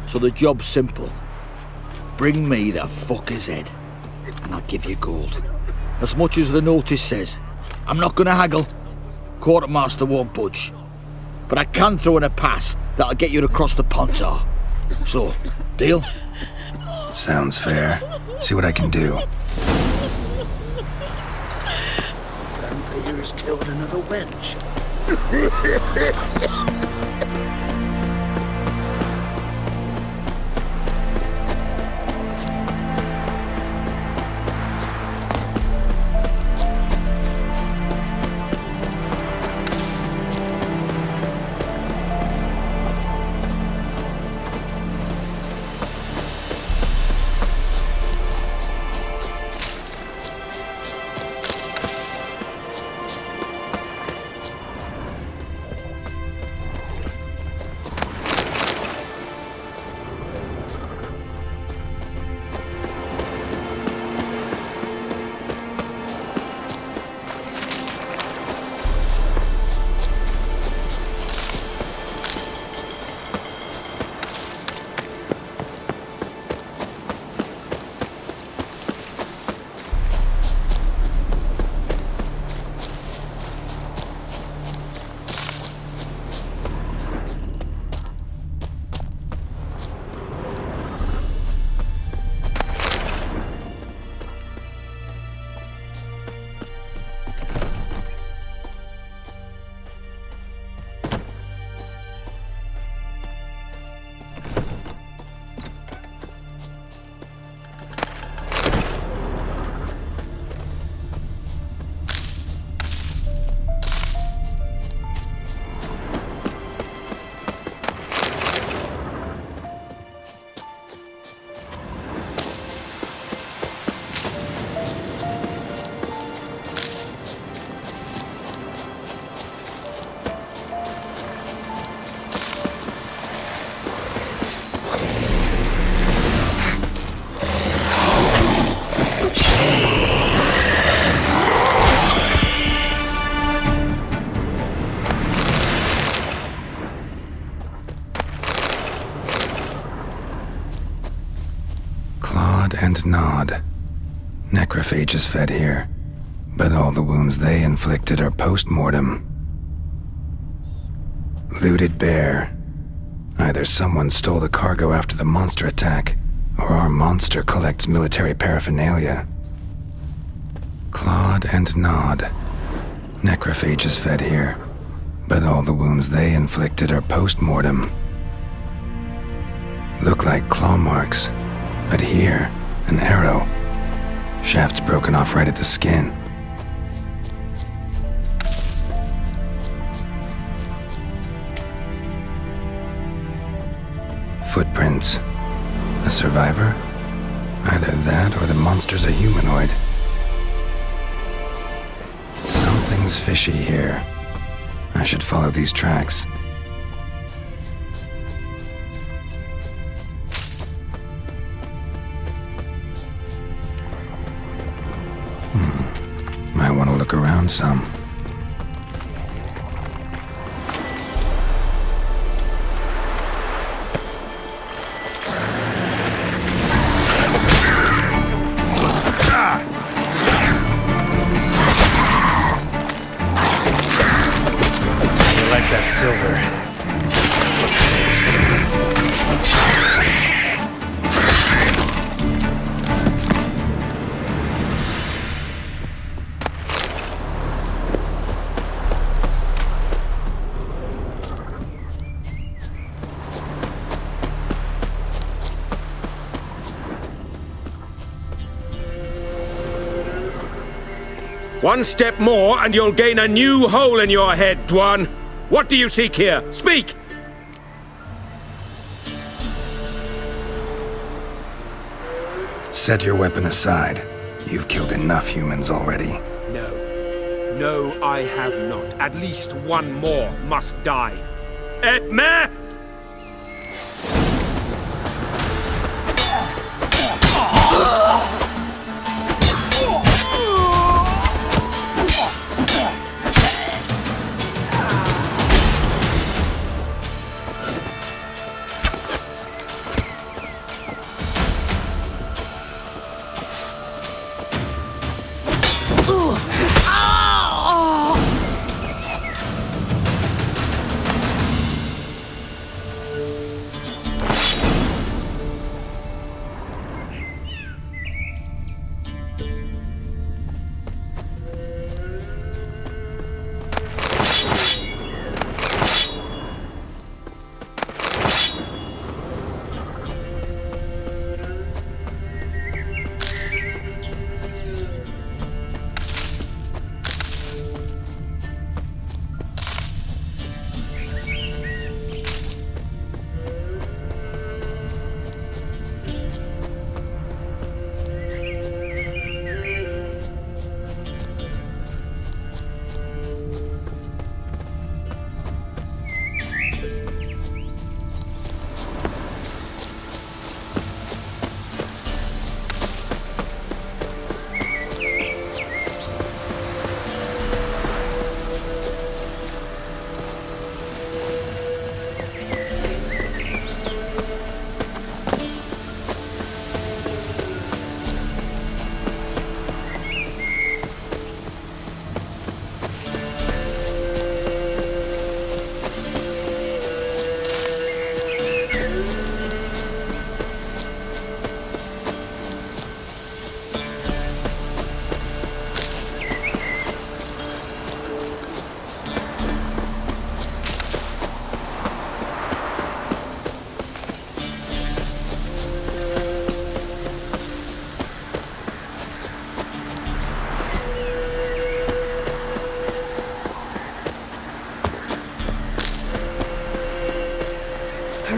So the job's simple. Bring me the fucker's head, and I'll give you gold. As much as the notice says. I'm not gonna haggle. Quartermaster won't budge. But I can throw in a pass that'll get you across the Pontar. So, deal? Sounds fair. See what I can do. just killed another wench. And nod. Necrophages fed here, but all the wounds they inflicted are post-mortem. Looted bare. Either someone stole the cargo after the monster attack, or our monster collects military paraphernalia. Clawed and nod. Necrophages fed here, but all the wounds they inflicted are post-mortem. Look like claw marks, but here, an arrow. Shaft's broken off right at the skin. Footprints. A survivor? Either that or the monster's a humanoid. Something's fishy here. I should follow these tracks. Might want to look around some. You like that silver? One step more and you'll gain a new hole in your head, Dwan. What do you seek here? Speak! Set your weapon aside. You've killed enough humans already. No, I have not. At least one more must die. Etme!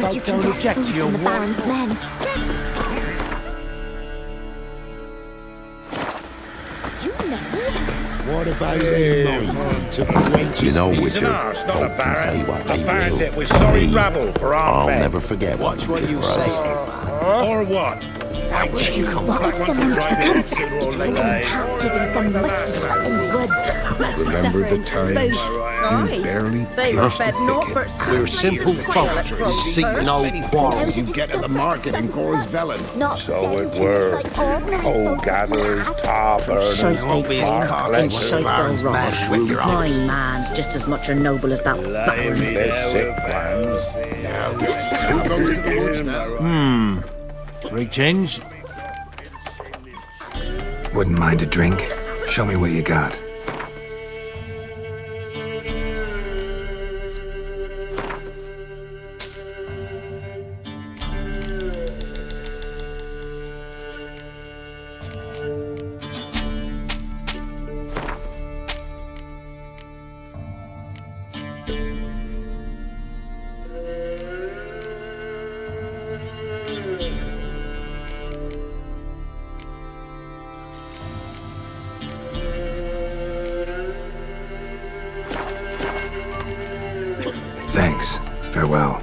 word you can get food from the Baron's men. What about you know, Witcher, folk can say what they will. That was sorry Me, rabble for our I'll men. never forget Watch what what you you did for say. us. Or what? Where'd you come What from? if someone took him? He's holding captive in some musty hut in the woods. Must be Remember the suffering times both. you barely They pierced the fed naught thicket? but We're sweet simple and folk, quail at seek Crow's no Bird. quarrel. You get at the market in Gore's Velen. Not So dead it to were. like ordinary Coal folk gatherers, at last. tar Shite burners, won't be as bark cocky And collectors. shite Baron's they'll mash rot. with your My own. man's just as much a noble as that Lay Baron. me They're there sick with plans. Who goes to the woods now? Greetings. Wouldn't mind a drink? Show me what you got. Thanks. Farewell.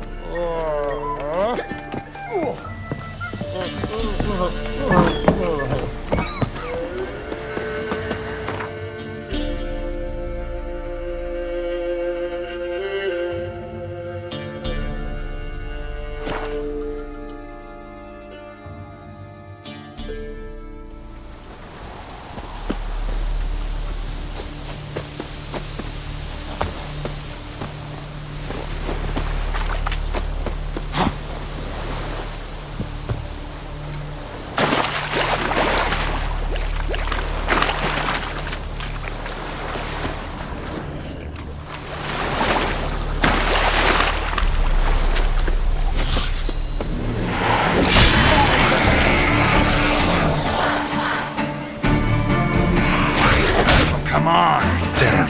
Come on! Damn.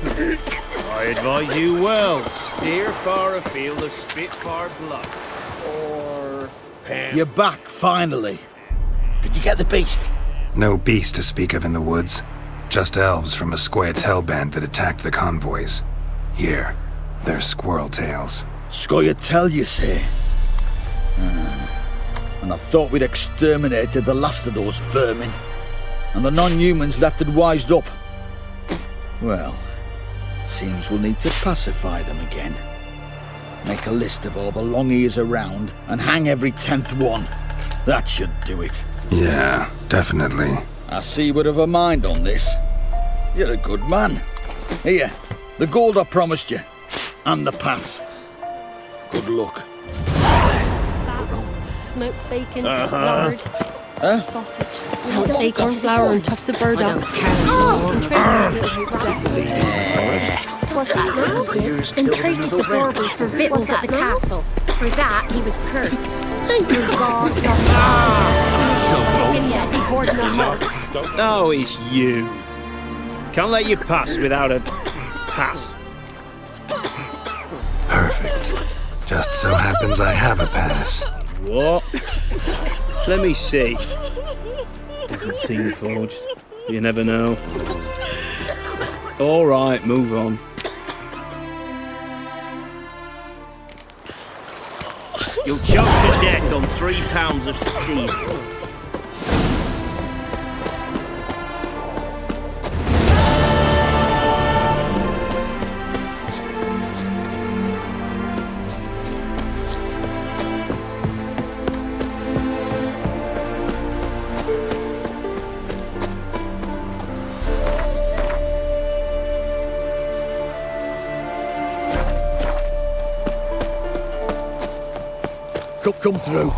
I advise you well. Steer far afield of Spitfire Bluff. Or... You're back, finally. Did you get the beast? No beast to speak of in the woods. Just elves from a Squared's hellband that attacked the convoys. Here, they're squirrel tails. Scoia'tael, you say? And I thought we'd exterminated the last of those vermin. And the non-humans left it wised up. Well, seems we'll need to pacify them again. Make a list of all the long ears around and hang every 10th one. That should do it. Yeah, definitely. I see you would have a mind on this. You're a good man. Here, the gold I promised you. And the pass. Good luck. Smoked bacon, lard, sausage, Don't acorn get flour, it. and tufts of burdock. I don't care. And traded the little left. Was that not? And traded the barbers for victuals at the castle. For that, he was cursed. Your god, be hoarding a hog. No, it's you. Can't let you pass without a pass. Perfect. Just so happens I have a pass. What? Let me see. Doesn't seem forged. You never know. All right, move on. You'll choke to death on 3 pounds of steel. Come through.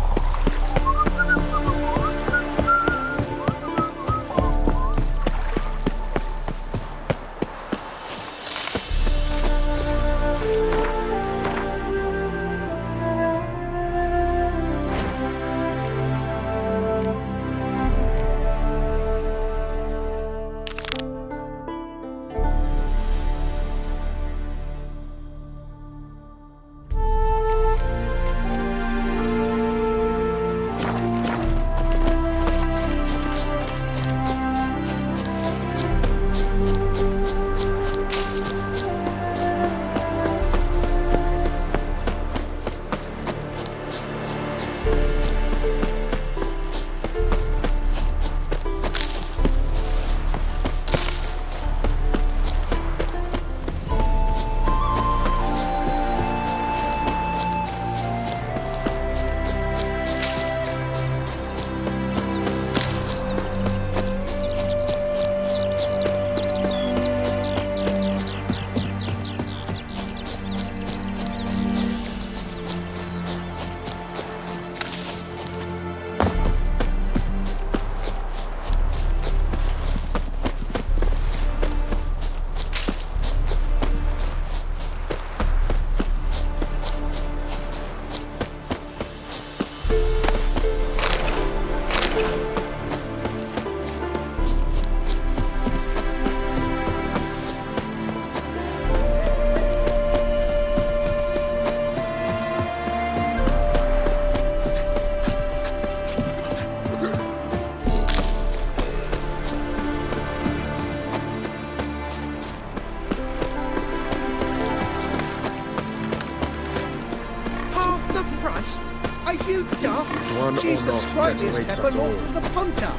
She's the sprightliest heifer north of the Pontar.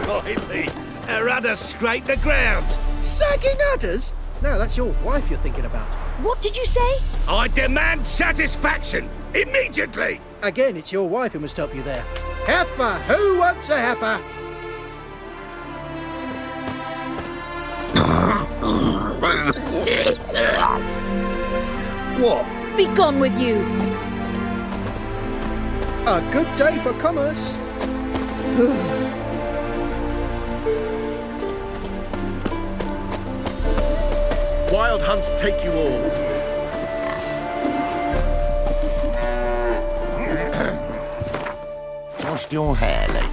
Sprightly? Her udder scrape the ground. Sagging udders? No, that's your wife you're thinking about. What did you say? I demand satisfaction! Immediately! Again, it's your wife who must help you there. Heifer! Who wants a heifer? What? Be gone with you! A good day for commerce. Wild hunts take you all. What's your hair, lady?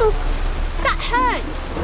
Oh, that hurts.